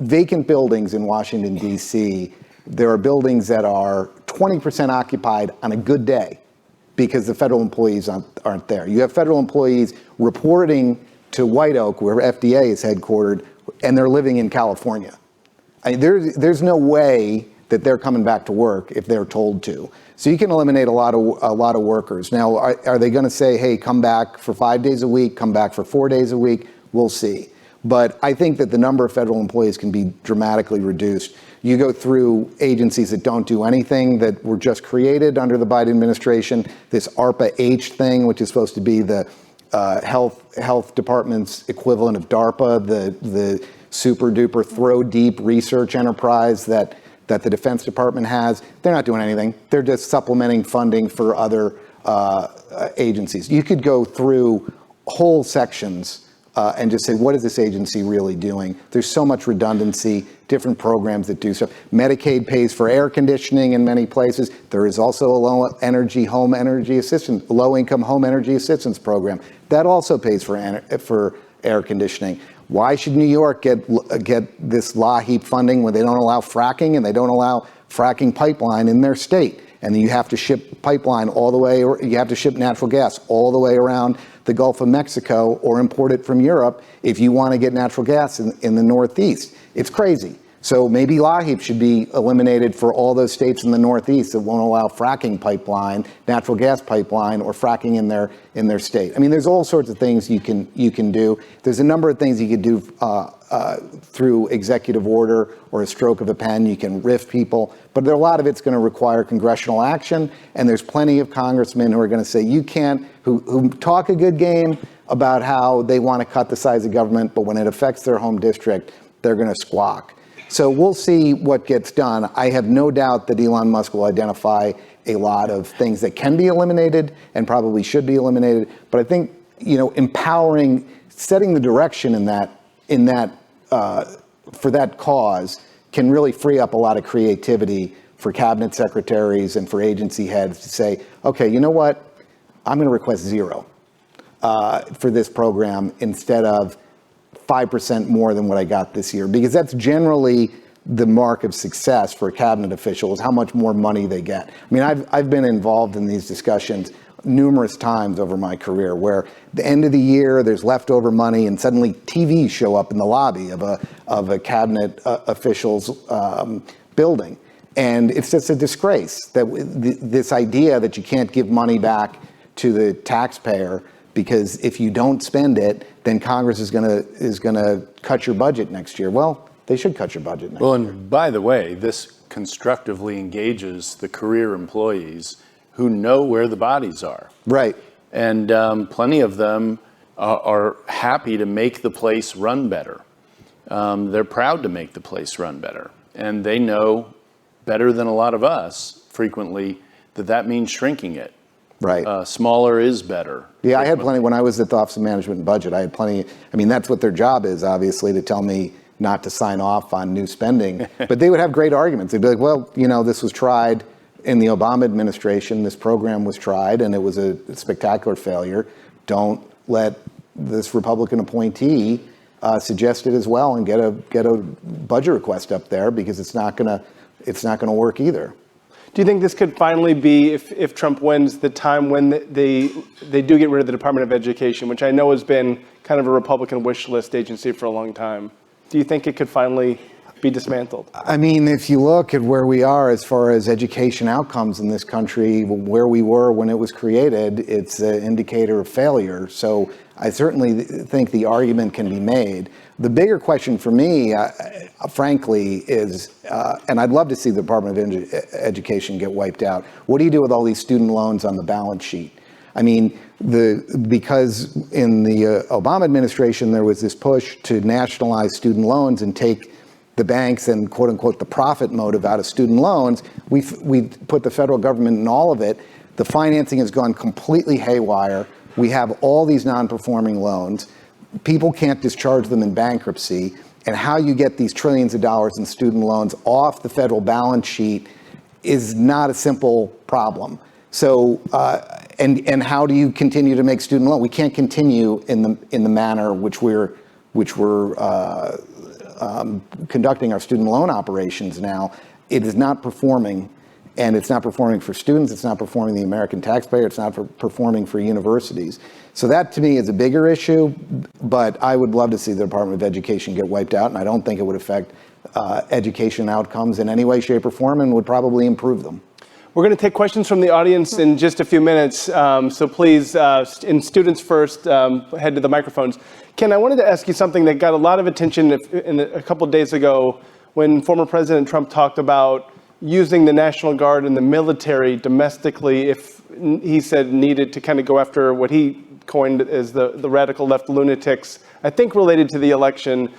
vacant buildings in Washington, D.C. There are buildings that are 20% occupied on a good day, because the federal employees aren't there. You have federal employees reporting to White Oak, where FDA is headquartered, and they're living in California. I mean, there's no way that they're coming back to work if they're told to. So you can eliminate a lot of workers. Now, are they going to say, hey, come back for 5 days a week, come back for 4 days a week? We'll see. But I think that the number of federal employees can be dramatically reduced. You go through agencies that don't do anything, that were just created under the Biden administration, this ARPA-H thing, which is supposed to be the health department's equivalent of DARPA, the super duper throw deep research enterprise that the Defense Department has. They're not doing anything. They're just supplementing funding for other agencies. You could go through whole sections and just say, what is this agency really doing? There's so much redundancy, different programs that do stuff. Medicaid pays for air conditioning in many places. There is also a low-income home energy assistance program that also pays for air conditioning. Why should New York get this LAHEAP funding when they don't allow fracking and they don't allow fracking pipeline in their state? And then you have to ship pipeline all the way, or you have to ship natural gas all the way around the Gulf of Mexico or import it from Europe if you want to get natural gas in the Northeast. It's crazy. So maybe LAHEAP should be eliminated for all those states in the Northeast that won't allow fracking pipeline, natural gas pipeline, or fracking in their state. I mean, there's all sorts of things you can do. There's a number of things you could do through executive order or a stroke of a pen. You can riff people, but a lot of it's going to require congressional action. And there's plenty of congressmen who are going to say you can't, who talk a good game about how they want to cut the size of government, but when it affects their home district, they're going to squawk. So we'll see what gets done. I have no doubt that Elon Musk will identify a lot of things that can be eliminated and probably should be eliminated. But I think, empowering, setting the direction in that for that cause can really free up a lot of creativity for cabinet secretaries and for agency heads to say, okay, you know what? I'm going to request 0 for this program instead of 5% more than what I got this year, because that's generally the mark of success for a cabinet official, is how much more money they get. I mean, I've been involved in these discussions numerous times over my career, where at the end of the year there's leftover money and suddenly TVs show up in the lobby of a cabinet official's building. And it's just a disgrace that this idea that you can't give money back to the taxpayer, because if you don't spend it, then Congress is gonna cut your budget next year. Well, they should cut your budget next year. Well, and by the way, this constructively engages the career employees who know where the bodies are. Right. And plenty of them are happy to make the place run better. They're proud to make the place run better. And they know better than a lot of us frequently that means shrinking it. Right. Smaller is better. Yeah, I had plenty, when I was at the Office of Management and Budget, I had plenty, I mean, that's what their job is, obviously, to tell me not to sign off on new spending. But they would have great arguments. They'd be like, well, this was tried in the Obama administration. This program was tried, and it was a spectacular failure. Don't let this Republican appointee suggest it as well and get a budget request up there, because it's not gonna work either. Do you think this could finally be, if Trump wins, the time when they do get rid of the Department of Education, which I know has been kind of a Republican wish list agency for a long time? Do you think it could finally be dismantled? I mean, if you look at where we are as far as education outcomes in this country, where we were when it was created, it's an indicator of failure. So I certainly think the argument can be made. The bigger question for me, frankly, is, and I'd love to see the Department of Education get wiped out. What do you do with all these student loans on the balance sheet? I mean, because in the Obama administration, there was this push to nationalize student loans and take the banks and quote unquote the profit motive out of student loans. We put the federal government in all of it. The financing has gone completely haywire. We have all these non-performing loans. People can't discharge them in bankruptcy. And how you get these trillions of dollars in student loans off the federal balance sheet is not a simple problem. So, and how do you continue to make student loan? We can't continue in the manner which we're conducting our student loan operations now. It is not performing, and it's not performing for students, it's not performing the American taxpayer, it's not performing for universities. So that to me is a bigger issue, but I would love to see the Department of Education get wiped out, and I don't think it would affect education outcomes in any way, shape, or form, and would probably improve them. We're going to take questions from the audience in just a few minutes, so please, and students first, head to the microphones. Ken, I wanted to ask you something that got a lot of attention a couple of days ago when former President Trump talked about using the National Guard and the military domestically, if he said needed, to kind of go after what he coined as the radical left lunatics, I think related to the election.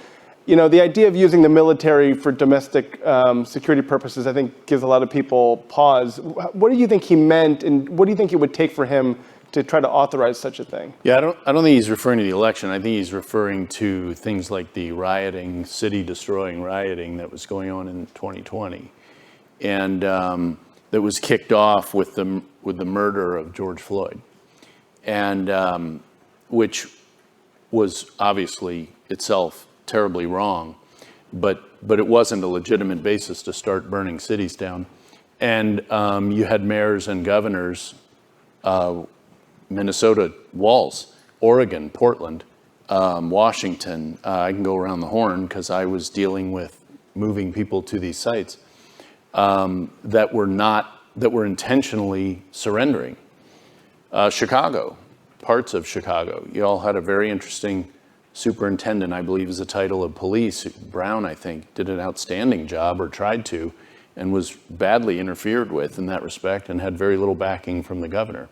The idea of using the military for domestic security purposes, I think, gives a lot of people pause. What do you think he meant, and what do you think it would take for him to try to authorize such a thing? Yeah, I don't think he's referring to the election. I think he's referring to things like the rioting, city-destroying rioting that was going on in 2020, and that was kicked off with the murder of George Floyd, and which was obviously itself terribly wrong, but it wasn't a legitimate basis to start burning cities down. And you had mayors and governors, Minnesota, Walz, Oregon, Portland, Washington. I can go around the horn because I was dealing with moving people to these sites that were intentionally surrendering. Chicago, parts of Chicago. You all had a very interesting superintendent, I believe is the title of police. Brown, I think, did an outstanding job, or tried to, and was badly interfered with in that respect and had very little backing from the governor.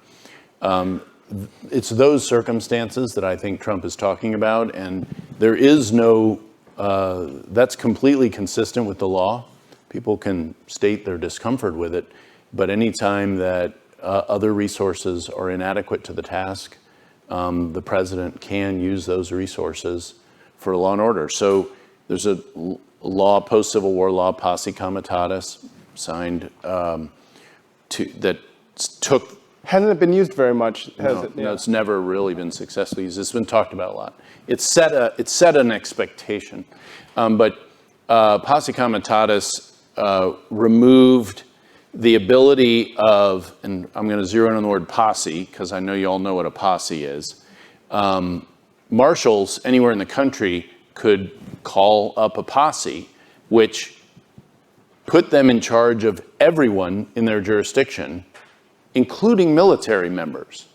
It's those circumstances that I think Trump is talking about, and there is no, that's completely consistent with the law. People can state their discomfort with it, but anytime that other resources are inadequate to the task, the president can use those resources for law and order. So there's a law, post-Civil War law, Posse Comitatus, signed that took. Hasn't it been used very much? No, it's never really been successfully used. It's been talked about a lot. It set an expectation, but Posse Comitatus removed the ability of, and I'm going to zero in on the word posse because I know you all know what a posse is. Marshals anywhere in the country could call up a posse, which put them in charge of everyone in their jurisdiction, including military members.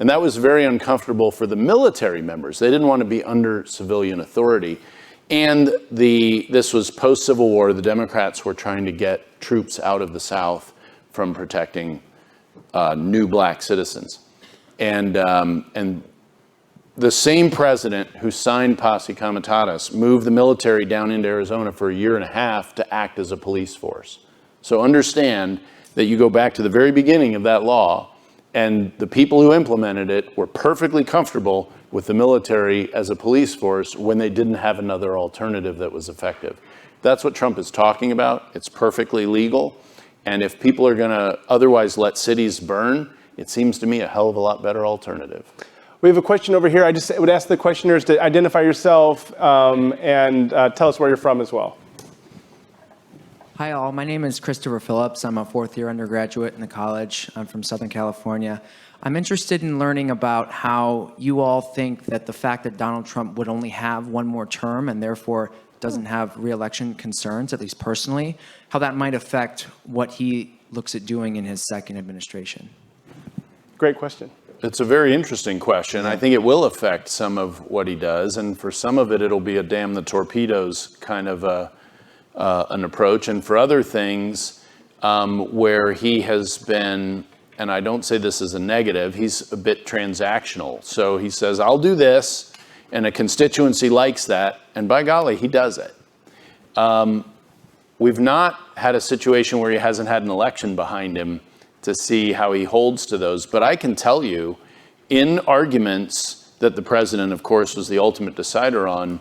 And that was very uncomfortable for the military members. They didn't want to be under civilian authority. And this was post-Civil War. The Democrats were trying to get troops out of the South from protecting new black citizens. And the same president who signed Posse Comitatus moved the military down into Arizona for a year and a half to act as a police force. So understand that you go back to the very beginning of that law, and the people who implemented it were perfectly comfortable with the military as a police force when they didn't have another alternative that was effective. That's what Trump is talking about. It's perfectly legal. And if people are going to otherwise let cities burn, it seems to me a hell of a lot better alternative. We have a question over here. I just would ask the questioners to identify yourself and tell us where you're from as well. Hi all, my name is Christopher Phillips. I'm a fourth year undergraduate in the college. I'm from Southern California. I'm interested in learning about how you all think that the fact that Donald Trump would only have one more term and therefore doesn't have re-election concerns, at least personally, how that might affect what he looks at doing in his second administration. Great question. It's a very interesting question. I think it will affect some of what he does, and for some of it, it'll be a damn the torpedoes kind of an approach. And for other things where he has been, and I don't say this as a negative, he's a bit transactional. So he says, I'll do this, and a constituency likes that, and by golly, he does it. We've not had a situation where he hasn't had an election behind him to see how he holds to those. But I can tell you, in arguments that the president, of course, was the ultimate decider on,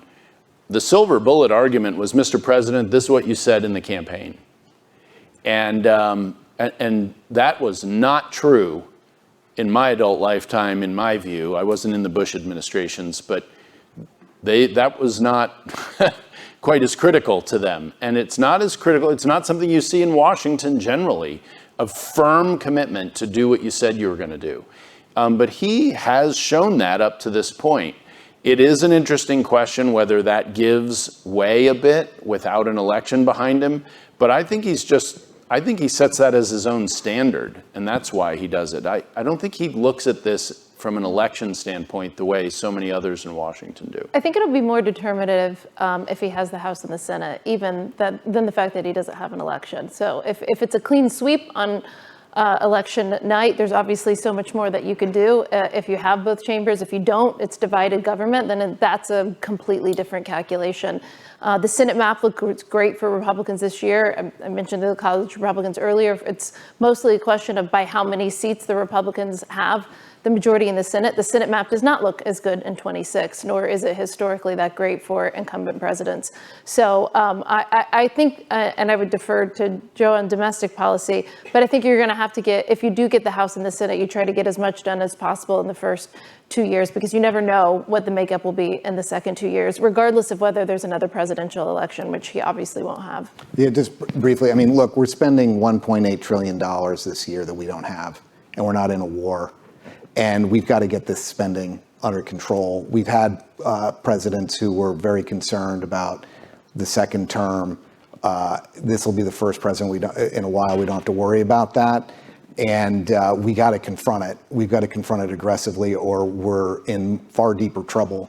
the silver bullet argument was, Mr. President, this is what you said in the campaign. And that was not true in my adult lifetime, in my view. I wasn't in the Bush administrations, but that was not quite as critical to them. And it's not as critical, it's not something you see in Washington generally, a firm commitment to do what you said you were going to do. But he has shown that up to this point. It is an interesting question whether that gives way a bit without an election behind him. But I think he sets that as his own standard, and that's why he does it. I don't think he looks at this from an election standpoint the way so many others in Washington do. I think it'll be more determinative if he has the House and the Senate, even than the fact that he doesn't have an election. So if it's a clean sweep on election night, there's obviously so much more that you can do. If you have both chambers, if you don't, it's divided government, then that's a completely different calculation. The Senate map looks great for Republicans this year. I mentioned the college Republicans earlier. It's mostly a question of by how many seats the Republicans have the majority in the Senate. The Senate map does not look as good in 26, nor is it historically that great for incumbent presidents. So I think, and I would defer to Joe on domestic policy, but I think you're going to have to get, if you do get the House and the Senate, you try to get as much done as possible in the first 2 years, because you never know what the makeup will be in the second 2 years, regardless of whether there's another presidential election, which he obviously won't have. Yeah, just briefly, I mean, look, we're spending $1.8 trillion this year that we don't have, and we're not in a war. And we've got to get this spending under control. We've had presidents who were very concerned about the second term. This will be the first president in a while we don't have to worry about that. And we got to confront it. We've got to confront it aggressively, or we're in far deeper trouble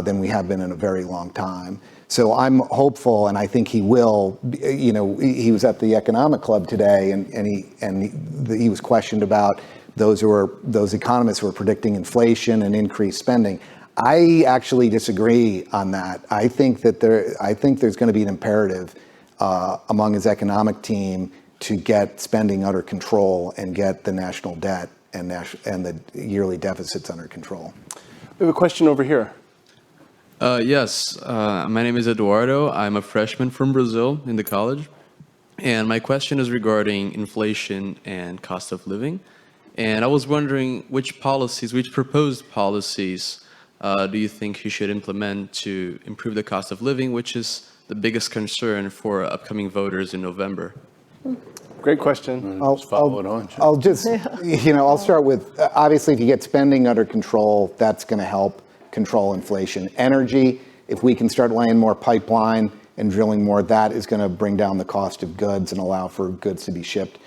than we have been in a very long time. So I'm hopeful, and I think he will. You know, he was at the Economic Club today, and he was questioned about those economists who are predicting inflation and increased spending. I actually disagree on that. I think there's going to be an imperative among his economic team to get spending under control and get the national debt and the yearly deficits under control. We have a question over here. Yes, my name is Eduardo. I'm a freshman from Brazil in the college. And my question is regarding inflation and cost of living. And I was wondering which proposed policies do you think he should implement to improve the cost of living, which is the biggest concern for upcoming voters in November? Great question. I'll start with, obviously, if you get spending under control, that's going to help control inflation. Energy, if we can start laying more pipeline and drilling more, that is going to bring down the cost of goods and allow for goods to be shipped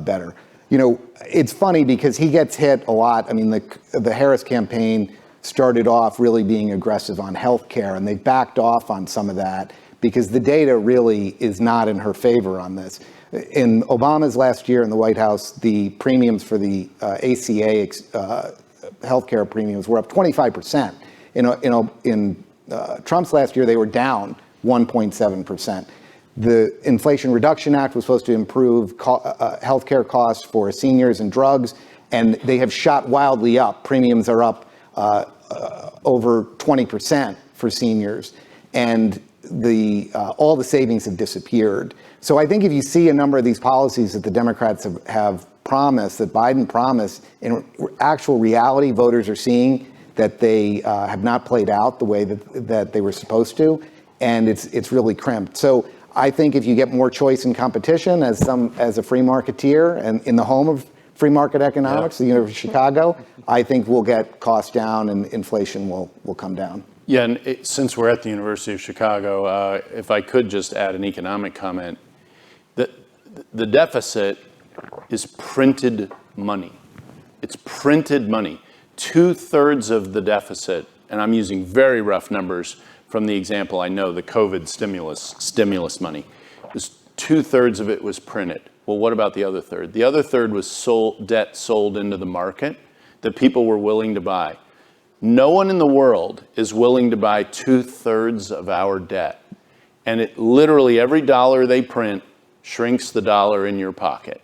better. You know, it's funny because he gets hit a lot. I mean, the Harris campaign started off really being aggressive on healthcare, and they backed off on some of that because the data really is not in her favor on this. In Obama's last year in the White House, the premiums for the ACA healthcare premiums were up 25%. In Trump's last year, they were down 1.7%. The Inflation Reduction Act was supposed to improve healthcare costs for seniors and drugs, and they have shot wildly up. Premiums are up over 20% for seniors, and all the savings have disappeared. So I think if you see a number of these policies that the Democrats have promised, that Biden promised, in actual reality, voters are seeing that they have not played out the way that they were supposed to, and it's really crimped. So I think if you get more choice and competition as a free marketeer and in the home of free market economics, the University of Chicago, I think we'll get costs down and inflation will come down. Yeah, and since we're at the University of Chicago, if I could just add an economic comment, the deficit is printed money. It's printed money. 2/3 of the deficit, and I'm using very rough numbers from the example I know, the COVID stimulus money, 2/3 of it was printed. Well, what about the other third? The other third was debt sold into the market that people were willing to buy. No one in the world is willing to buy 2/3 of our debt. And it literally, every dollar they print shrinks the dollar in your pocket.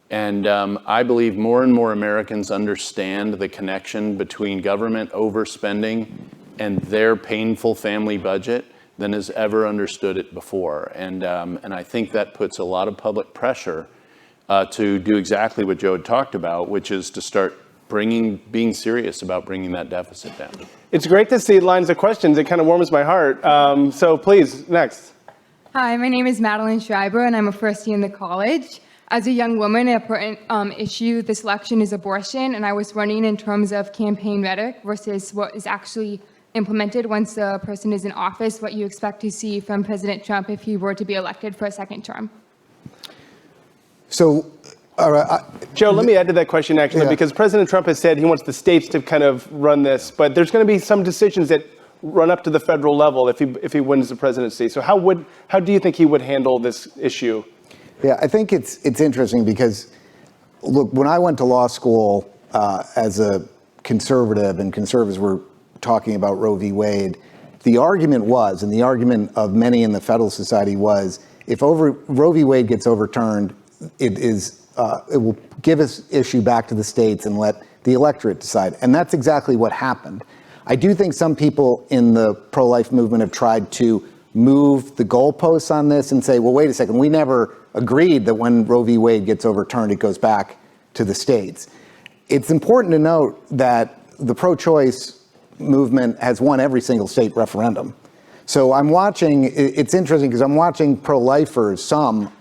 And I believe more and more Americans understand the connection between government overspending and their painful family budget than has ever understood it before. And I think that puts a lot of public pressure to do exactly what Joe had talked about, which is to start being serious about bringing that deficit down. It's great to see lines of questions. It kind of warms my heart. So please, next. Hi, my name is Madeline Schreiber, and I'm a first year in the college. As a young woman, an important issue this election is abortion, and I was running in terms of campaign rhetoric versus what is actually implemented once the person is in office, what you expect to see from President Trump if he were to be elected for a second term. So, Joe, let me add to that question, actually, because President Trump has said he wants the states to kind of run this, but there's going to be some decisions that run up to the federal level if he wins the presidency. So how do you think he would handle this issue? Yeah, I think it's interesting because, look, when I went to law school as a conservative, and conservatives were talking about Roe v. Wade, the argument was, and the argument of many in the Federalist Society was, if Roe v. Wade gets overturned, it will give this issue back to the states and let the electorate decide. And that's exactly what happened. I do think some people in the pro-life movement have tried to move the goalposts on this and say, well, wait a second, we never agreed that when Roe v. Wade gets overturned, it goes back to the states. It's important to note that the pro-choice movement has won every single state referendum. So I'm watching, it's interesting because I'm watching pro-lifers, some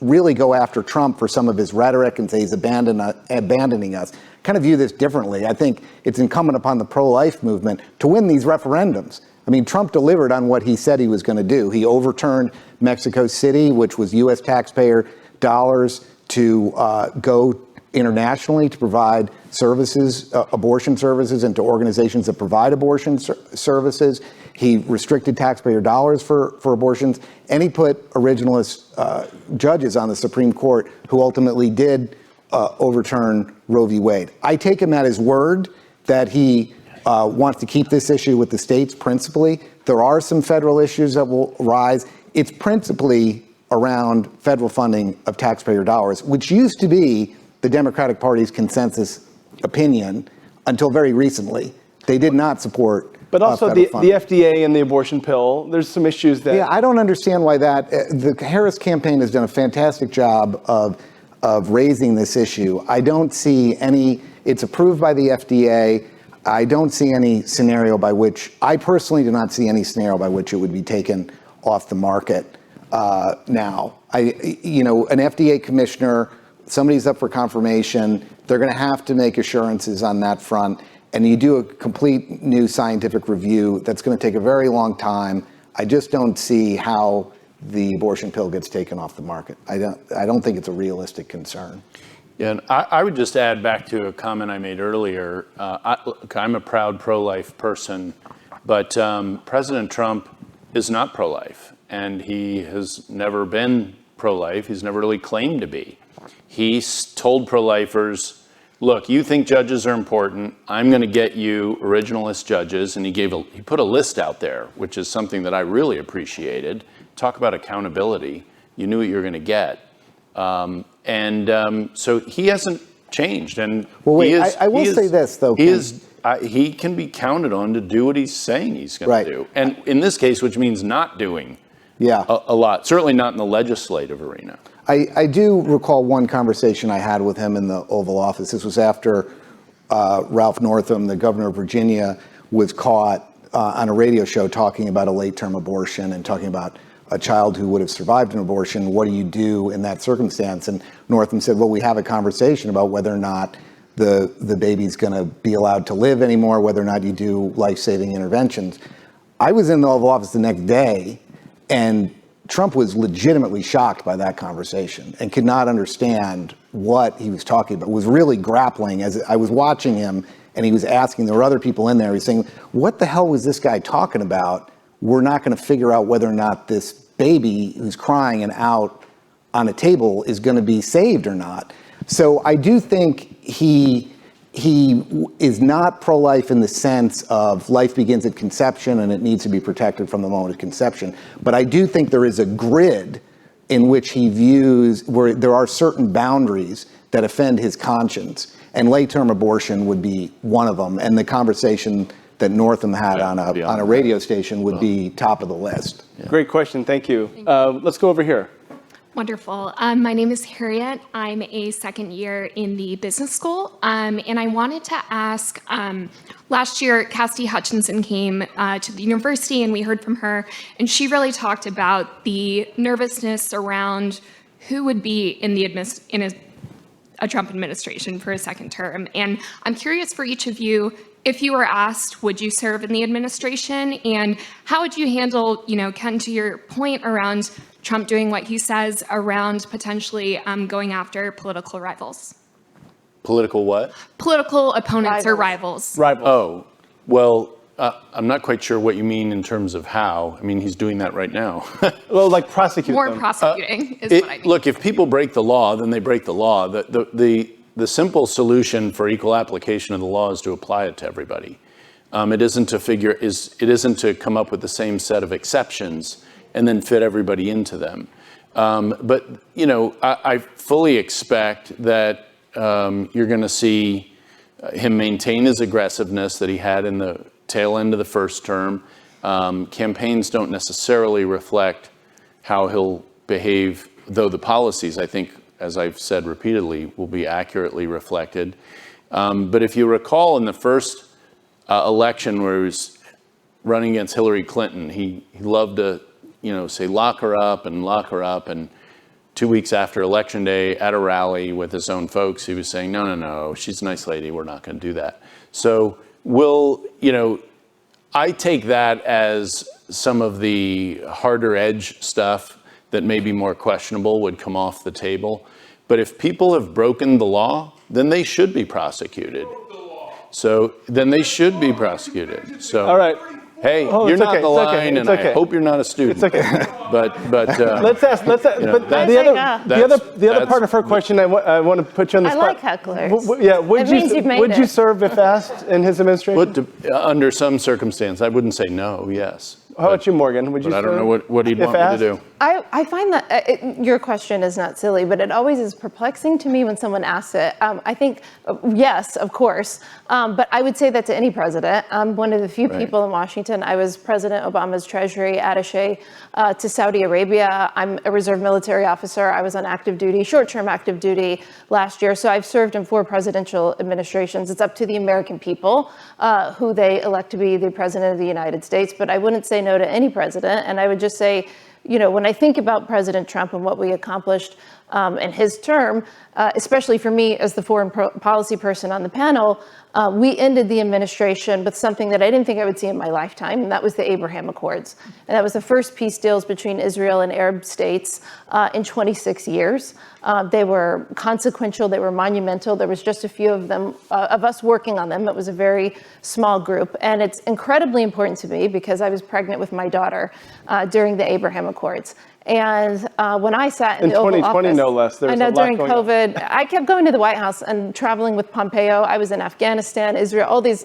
really go after Trump for some of his rhetoric and say he's abandoning us. Kind of view this differently. I think it's incumbent upon the pro-life movement to win these referendums. I mean, Trump delivered on what he said he was going to do. He overturned Mexico City, which was U.S. taxpayer dollars to go internationally to provide services, abortion services, and to organizations that provide abortion services. He restricted taxpayer dollars for abortions, and he put originalist judges on the Supreme Court who ultimately did overturn Roe v. Wade. I take him at his word that he wants to keep this issue with the states principally. There are some federal issues that will rise. It's principally around federal funding of taxpayer dollars, which used to be the Democratic Party's consensus opinion until very recently. They did not support But also the FDA and the abortion pill, there's some issues that... Yeah, I don't understand why that... The Harris campaign has done a fantastic job of raising this issue. I don't see any... It's approved by the FDA. I don't see any scenario by which... I personally do not see any scenario by which it would be taken off the market now. An FDA commissioner, somebody's up for confirmation, they're going to have to make assurances on that front. And you do a complete new scientific review that's going to take a very long time. I just don't see how the abortion pill gets taken off the market. I don't think it's a realistic concern. Yeah, and I would just add back to a comment I made earlier. I'm a proud pro-life person, but President Trump is not pro-life, and he has never been pro-life. He's never really claimed to be. He's told pro-lifers, look, you think judges are important. I'm going to get you originalist judges. And he put a list out there, which is something that I really appreciated. talk about accountability. You knew what you were going to get. So he hasn't changed. And well, wait, I will say this, though. He can be counted on to do what he's saying he's going to do. And in this case, which means not doing a lot, certainly not in the legislative arena. I do recall one conversation I had with him in the Oval Office. This was after Ralph Northam, the governor of Virginia, was caught on a radio show talking about a late-term abortion and talking about a child who would have survived an abortion. What do you do in that circumstance? And Northam said, well, we have a conversation about whether or not the baby's going to be allowed to live anymore, whether or not you do life-saving interventions. I was in the Oval Office the next day, and Trump was legitimately shocked by that conversation and could not understand what he was talking about, was really grappling. As I was watching him and he was asking, there were other people in there, he was saying, what the hell was this guy talking about? We're not going to figure out whether or not this baby who's crying and out on a table is going to be saved or not. So I do think he is not pro-life in the sense of life begins at conception and it needs to be protected from the moment of conception. But I do think there is a grid in which he views where there are certain boundaries that offend his conscience. And late-term abortion would be one of them. And the conversation that Northam had on a radio station would be top of the list. Yeah. Great question. Thank you. Let's go over here. Wonderful. My name is Harriet. I'm a second year in the business school. And I wanted to ask, last year, Cassidy Hutchinson came to the university and we heard from her, and she really talked about the nervousness around who would be in a Trump administration for a second term. And I'm curious for each of you, if you were asked, would you serve in the administration? And how would you handle, Ken, to your point around Trump doing what he says around potentially going after political rivals? Political what? Political opponents or rivals. Rivals. Oh, well, I'm not quite sure what you mean in terms of how. I mean, he's doing that right now. Well, like prosecute More them. prosecuting is what I mean. Look, if people break the law, then they break the law. The simple solution for equal application of the law is to apply it to everybody. It isn't to come up with the same set of exceptions and then fit everybody into them. But I fully expect that you're going to see him maintain his aggressiveness that he had in the tail end of the first term. Campaigns don't necessarily reflect how he'll behave, though the policies, I think, as I've said repeatedly, will be accurately reflected. But if you recall in the first election where he was running against Hillary Clinton, he loved to say lock her up. And 2 weeks after Election Day at a rally with his own folks, he was saying, no, she's a nice lady. We're not going to do that. So I take that as some of the harder edge stuff that may be more questionable would come off the table. But if people have broken the law, then they should be prosecuted. So then they should be prosecuted. So, all right. Hey, you're not the line, and I hope you're not a student. It's okay. But let's ask. But the other part of her question, I want to put you on the spot. I like hecklers. Yeah. Would you serve if asked in his administration? Under some circumstance, I wouldn't say no. Yes. How about you, Morgan? Would you? But I don't know what he'd want me to do. I find that your question is not silly, but it always is perplexing to me when someone asks it. I think, yes, of course, but I would say that to any president. I'm one of the few people in Washington. I was President Obama's Treasury attaché to Saudi Arabia. I'm a reserve military officer. I was on active duty, short-term active duty last year. So I've served in 4 presidential administrations. It's up to the American people who they elect to be the president of the United States. But I wouldn't say no to any president. And I would just say, when I think about President Trump and what we accomplished in his term, especially for me as the foreign policy person on the panel, we ended the administration with something that I didn't think I would see in my lifetime, and that was the Abraham Accords. And that was the first peace deals between Israel and Arab states in 26 years. They were consequential, they were monumental. There was just a few of them, of us working on them. It was a very small group. And it's incredibly important to me because I was pregnant with my daughter during the Abraham Accords. And when I sat in the Oval 2020, Office, no less, there was a lot during going COVID, I kept going to the White House and traveling with Pompeo. I was in Afghanistan, Israel, all these.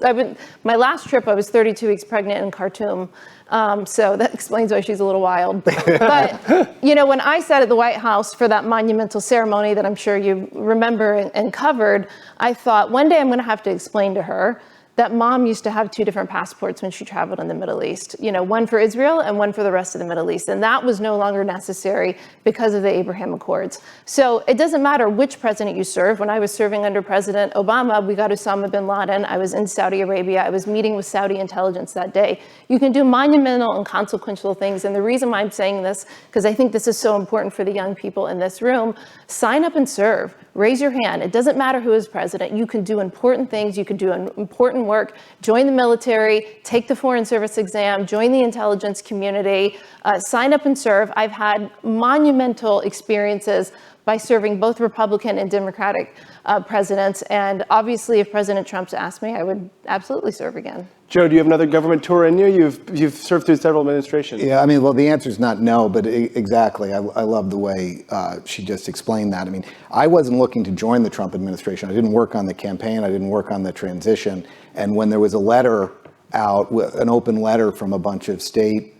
My last trip, I was 32 weeks pregnant in Khartoum, So that explains why she's a little wild. But, you know, when I sat at the White House for that monumental ceremony that I'm sure you remember and covered, I thought one day I'm going to have to explain to her that mom used to have 2 different passports when she traveled in the Middle East, you know, one for Israel and one for the rest of the Middle East. And that was no longer necessary because of the Abraham Accords. So it doesn't matter which president you serve. When I was serving under President Obama, we got Osama bin Laden. I was in Saudi Arabia. I was meeting with Saudi intelligence that day. You can do monumental and consequential things. And the reason why I'm saying this, because I think this is so important for the young people in this room, sign up and serve. Raise your hand. It doesn't matter who is president. You can do important things. You can do important work. Join the military, take the Foreign Service exam, join the intelligence community, sign up and serve. I've had monumental experiences by serving both Republican and Democratic presidents. And obviously, if President Trump's asked me, I would absolutely serve again. Joe, do you have another government tour in you? You've served through several administrations. Yeah, I mean, well, the answer is not no, but exactly. I love the way she just explained that. I mean, I wasn't looking to join the Trump administration. I didn't work on the campaign. I didn't work on the transition. And when there was a letter out, an open letter from a bunch of State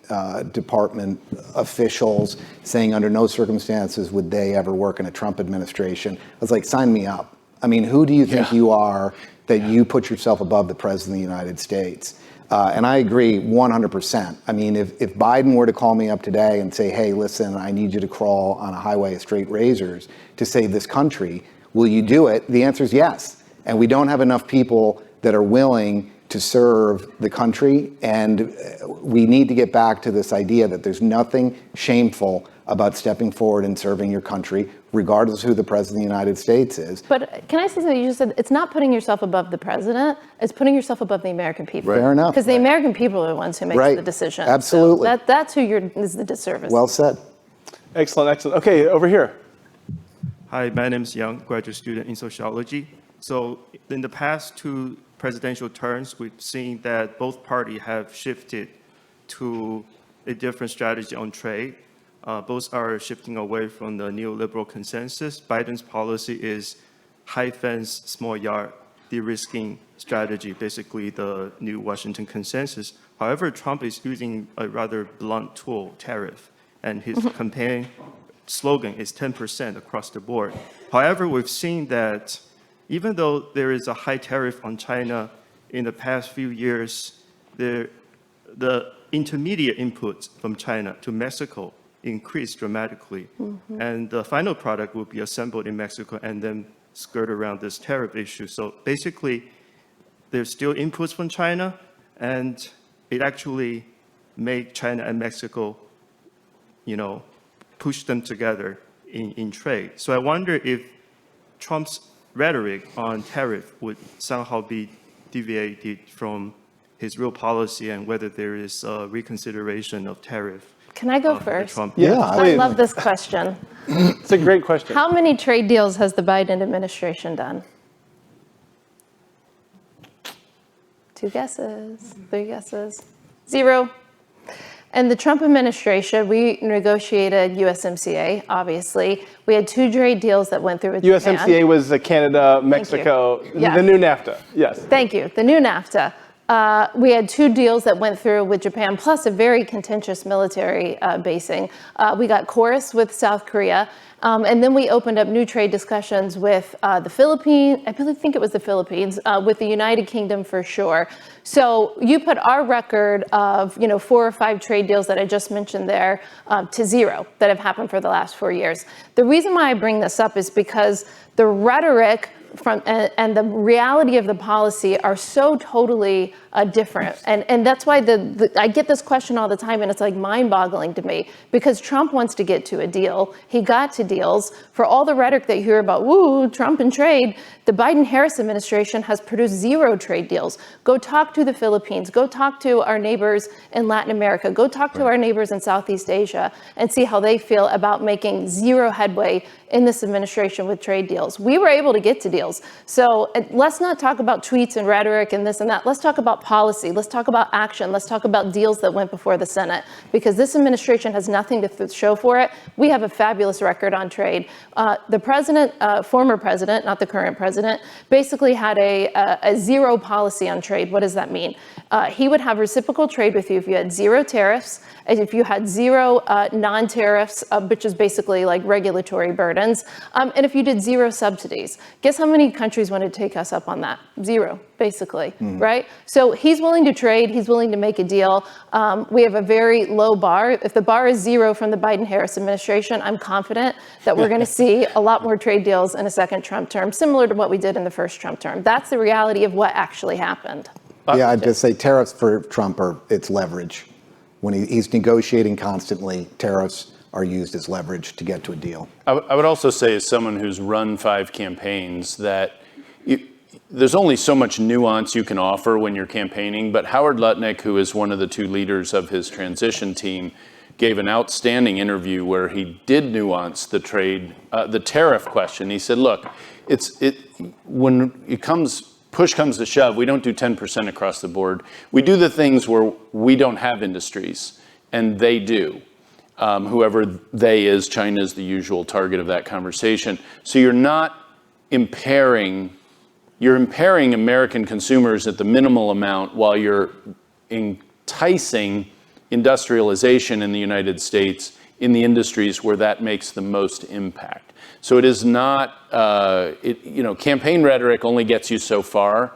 Department officials saying under no circumstances would they ever work in a Trump administration, I was like, sign me up. I mean, who do you think you are that you put yourself above the President of the United States? And I agree 100%. I mean, if Biden were to call me up today and say, hey, listen, I need you to crawl on a highway of straight razors to save this country, will you do it? The answer is yes. And we don't have enough people that are willing to serve the country. And we need to get back to this idea that there's nothing shameful about stepping forward and serving your country, regardless of who the President of the United States is. But can I say something? You just said it's not putting yourself above the president, it's putting yourself above the American people. Fair enough. Because the American people are the ones who make the decision. Absolutely. So that's who is the disservice. Well said. Excellent, excellent. Okay, over here. Hi, my name is Young, graduate student in sociology. So in the past 2 presidential terms, we've seen that both parties have shifted to a different strategy on trade. Both are shifting away from the neoliberal consensus. Biden's policy is high fence, small yard, de-risking strategy, basically the new Washington consensus. However, Trump is using a rather blunt tool, tariff, and his campaign slogan is 10% across the board. However, we've seen that even though there is a high tariff on China in the past few years, the intermediate inputs from China to Mexico increased dramatically. And the final product will be assembled in Mexico and then skirt around this tariff issue. So basically, there's still inputs from China, and it actually made China and Mexico, push them together in trade. So I wonder if Trump's rhetoric on tariff would somehow be deviated from his real policy, and whether there is a reconsideration of tariff. Can I go first? Trump. Yeah, I love this question. It's a great question. How many trade deals has the Biden administration done? 2 guesses, 3 guesses, 0. And the Trump administration, we negotiated USMCA, obviously. We had 2 trade deals that went through with USMCA Japan. was Canada, Mexico, Yeah. the new NAFTA, yes. Thank you, the new NAFTA. We had 2 deals that went through with Japan, plus a very contentious military basing. We got Chorus with South Korea, and then we opened up new trade discussions with the Philippines, I think it was the Philippines, with the United Kingdom for sure. So you put our record of 4 or 5 trade deals that I just mentioned there to 0 that have happened for the last 4 years. The reason why I bring this up is because the rhetoric and the reality of the policy are so totally different. And that's why I get this question all the time, and it's like mind-boggling to me, because Trump wants to get to a deal. He got to deals. For all the rhetoric that you hear about, woo, Trump and trade, the Biden-Harris administration has produced 0 trade deals. Go talk to the Philippines. Go talk to our neighbors in Latin America. Go talk to our neighbors in Southeast Asia and see how they feel about making 0 headway in this administration with trade deals. We were able to get to deals. So let's not talk about tweets and rhetoric and this and that. Let's talk about policy. Let's talk about action. Let's talk about deals that went before the Senate, because this administration has nothing to show for it. We have a fabulous record on trade. The president, former president, not the current president, basically had a zero policy on trade. What does that mean? He would have reciprocal trade with you if you had zero tariffs, and if you had zero non-tariffs, which is basically like regulatory burdens, and if you did zero subsidies. Guess how many countries want to take us up on that? Zero, basically, right? So he's willing to trade, he's willing to make a deal. We have a very low bar. If the bar is zero from the Biden-Harris administration, I'm confident that we're going to see a lot more trade deals in a second Trump term, similar to what we did in the first Trump term. That's the reality of what actually happened. Yeah, I'd just say tariffs for Trump it's leverage. When he's negotiating constantly, tariffs are used as leverage to get to a deal. I would also say, as someone who's run 5 campaigns, that there's only so much nuance you can offer when you're campaigning, but Howard Lutnick, who is one of the 2 leaders of his transition team, gave an outstanding interview where he did nuance the tariff question. He said, look, when push comes to shove, we don't do 10% across the board. We do the things where we don't have industries, and they do. Whoever they is, China is the usual target of that conversation. So you're impairing American consumers at the minimal amount while you're enticing industrialization in the United States in the industries where that makes the most impact. So it is not, campaign rhetoric only gets you so far.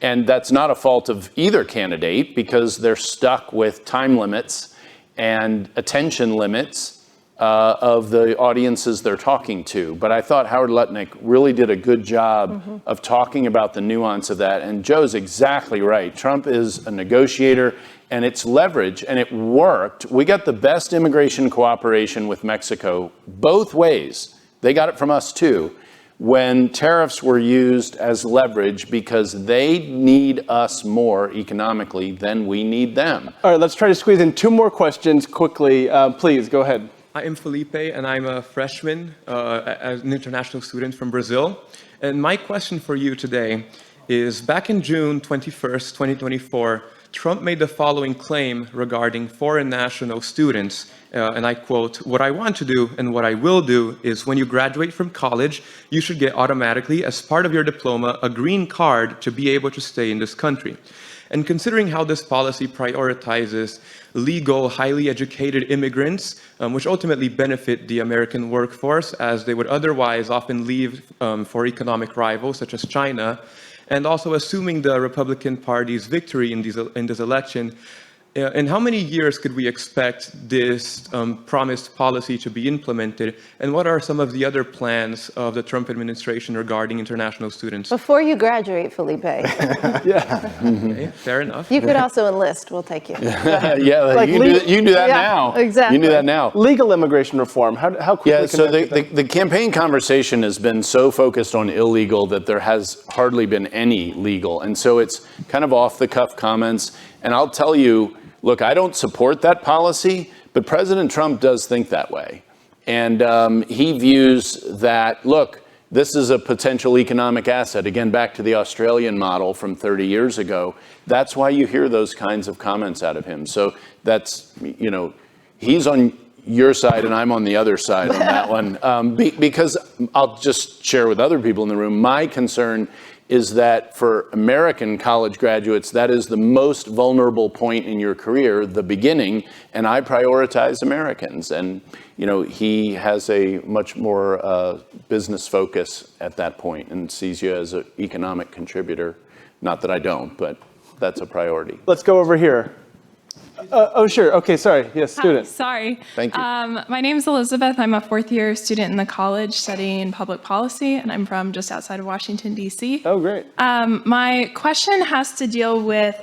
And that's not a fault of either candidate, because they're stuck with time limits and attention limits of the audiences they're talking to. But I thought Howard Lutnick really did a good job of talking about the nuance of that. And Joe's exactly right. Trump is a negotiator, and it's leverage, and it worked. We got the best immigration cooperation with Mexico both ways. They got it from us too, when tariffs were used as leverage because they need us more economically than we need them. All right, let's try to squeeze in 2 more questions quickly. Please, go ahead. I am Felipe, and I'm a freshman, as an international student from Brazil. And my question for you today is, back in June 21st, 2024, Trump made the following claim regarding foreign national students, and I quote, "What I want to do and what I will do is when you graduate from college, you should get automatically, as part of your diploma, a green card to be able to stay in this country." And considering how this policy prioritizes legal, highly educated immigrants, which ultimately benefit the American workforce, as they would otherwise often leave for economic rivals such as China, and also assuming the Republican Party's victory in this election, in how many years could we expect this promised policy to be implemented? And what are some of the other plans of the Trump administration regarding international students? Before you graduate, Felipe. Okay, fair enough. You could also enlist. We'll take you. Yeah, you can do that now. Exactly. You can do that now. Legal immigration reform, how quickly Yeah, can so that be done? the campaign conversation has been so focused on illegal that there has hardly been any legal. And so it's kind of off-the-cuff comments. And I'll tell you, look, I don't support that policy, but President Trump does think that way. And he views that, look, this is a potential economic asset. Again, back to the Australian model from 30 years ago. That's why you hear those kinds of comments out of him. So that's, he's on your side and I'm on the other side on that one. Because I'll just share with other people in the room, my concern is that for American college graduates, that is the most vulnerable point in your career, the beginning, and I prioritize Americans. And, he has a much more business focus at that point and sees you as an economic contributor. Not that I don't, but that's a priority. Let's go over here. Sure. Okay, sorry. Yes, student. Hi, sorry. Thank you. My name is Elizabeth. I'm a 4th-year student in the college studying public policy, and I'm from just outside of Washington, D.C. Oh, great. My question has to deal with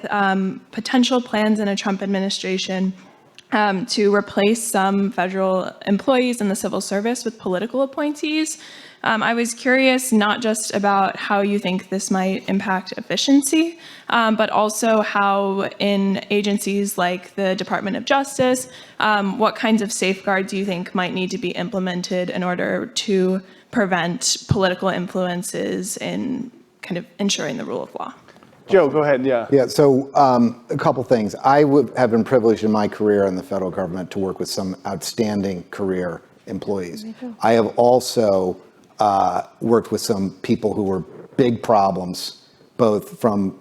potential plans in a Trump administration to replace some federal employees in the civil service with political appointees. I was curious not just about how you think this might impact efficiency, but also how in agencies like the Department of Justice, what kinds of safeguards you think might need to be implemented in order to prevent political influences in kind of ensuring the rule of law. Joe, go ahead, yeah. Yeah, so a couple things. I have been privileged in my career in the federal government to work with some outstanding career employees. I have also worked with some people who were big problems, both from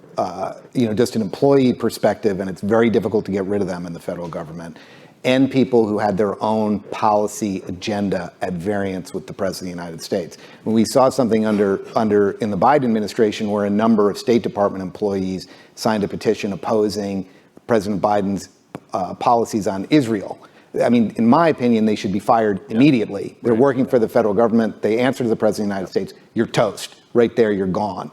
just an employee perspective, and it's very difficult to get rid of them in the federal government, and people who had their own policy agenda at variance with the President of the United States. When we saw something in the Biden administration where a number of State Department employees signed a petition opposing President Biden's policies on Israel. I mean, in my opinion, they should be fired immediately. They're working for the federal government. They answer to the President of the United States. You're toast. Right there, you're gone.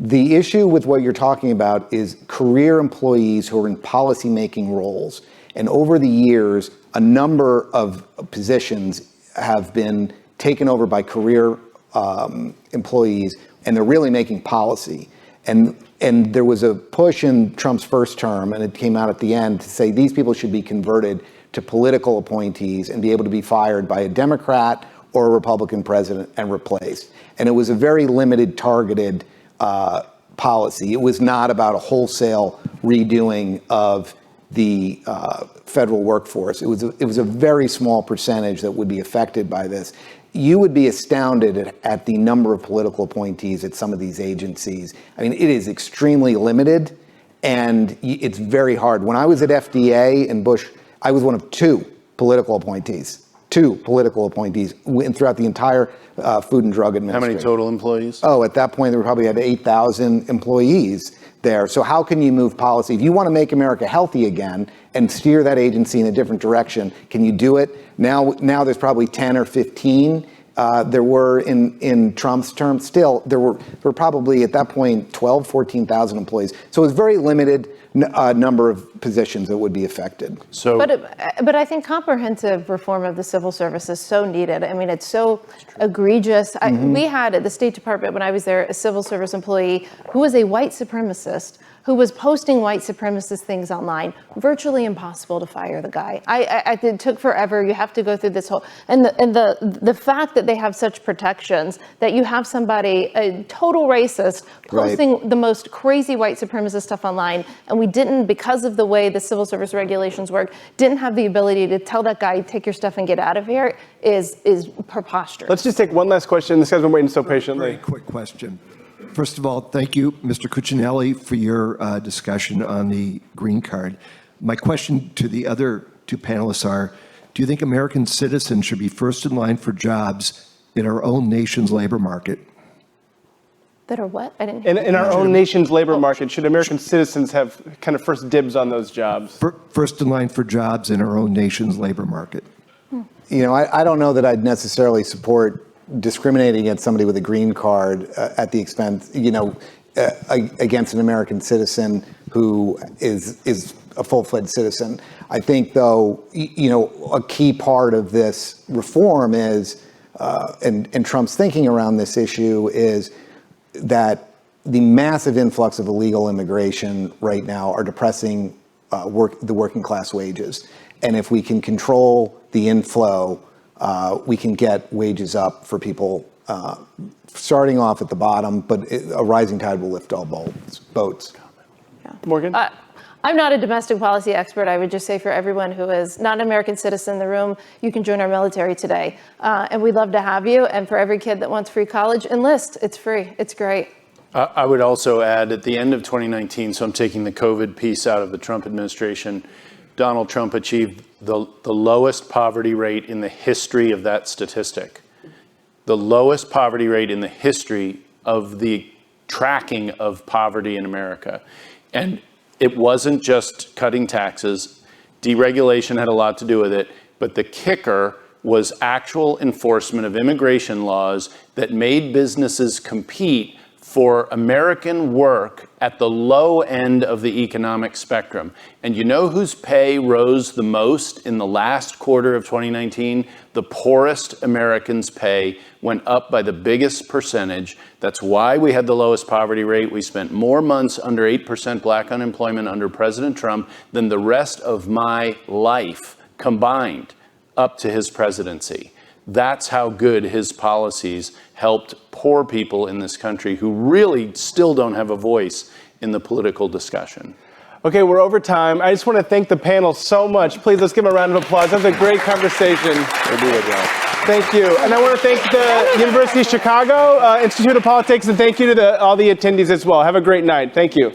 The issue with what you're talking about is career employees who are in policymaking roles. And over the years, a number of positions have been taken over by career employees, and they're really making policy. And there was a push in Trump's first term, and it came out at the end, to say these people should be converted to political appointees and be able to be fired by a Democrat or a Republican president and replaced. And it was a very limited, targeted policy. It was not about a wholesale redoing of the federal workforce. It was a very small percentage that would be affected by this. You would be astounded at the number of political appointees at some of these agencies. I mean, it is extremely limited, and it's very hard. When I was at FDA and Bush, I was one of two political appointees throughout the entire Food and Drug Administration. How many total employees? Oh, at that point, we probably had 8,000 employees there. So how can you move policy? If you want to make America healthy again and steer that agency in a different direction, can you do it? Now there's probably 10 or 15. There were in Trump's term. Still, there were probably at that point 12, 14,000 employees. So it was very limited number of positions that would be affected. So, but I think comprehensive reform of the civil service is so needed. I mean, it's so egregious. We had at the State Department, when I was there, a civil service employee who was a white supremacist, who was posting white supremacist things online. Virtually impossible to fire the guy. It took forever. You have to go through this whole, and the fact that they have such protections, that you have somebody, a total racist, posting the most crazy white supremacist stuff online, and we didn't, because of the way the civil service regulations work, didn't have the ability to tell that guy, take your stuff and get out of here, is preposterous. Let's just take one last question. This guy's been waiting so patiently. Very quick question. First of all, thank you, Mr. Cuccinelli, for your discussion on the green card. My question to the other two panelists are, do you think American citizens should be first in line for jobs in our own nation's labor market? That are what? I didn't hear. In our own nation's labor market, should American citizens have kind of first dibs on those jobs? First in line for jobs in our own nation's labor market. You know, I don't know that I'd necessarily support discriminating against somebody with a green card at the expense, against an American citizen who is a full-fledged citizen. I think, though, a key part of this reform is, and Trump's thinking around this issue is that the massive influx of illegal immigration right now are depressing the working class wages. And if we can control the inflow, we can get wages up for people starting off at the bottom, but a rising tide will lift all boats. Yeah. Morgan? I'm not a domestic policy expert. I would just say for everyone who is not an American citizen in the room, you can join our military today. And we'd love to have you. And for every kid that wants free college, enlist. It's free. It's great. I would also add at the end of 2019, so I'm taking the COVID piece out of the Trump administration, Donald Trump achieved the lowest poverty rate in the history of that statistic. The lowest poverty rate in the history of the tracking of poverty in America. And it wasn't just cutting taxes. Deregulation had a lot to do with it. But the kicker was actual enforcement of immigration laws that made businesses compete for American work at the low end of the economic spectrum. And you know whose pay rose the most in the last quarter of 2019? The poorest Americans' pay went up by the biggest percentage. That's why we had the lowest poverty rate. We spent more months under 8% black unemployment under President Trump than the rest of my life combined up to his presidency. That's how good his policies helped poor people in this country who really still don't have a voice in the political discussion. Okay, we're over time. I just want to thank the panel so much. Please, let's give them a round of applause. That was a great conversation. Thank you. And I want to thank the University of Chicago Institute of Politics, and thank you to all the attendees as well. Have a great night. Thank you.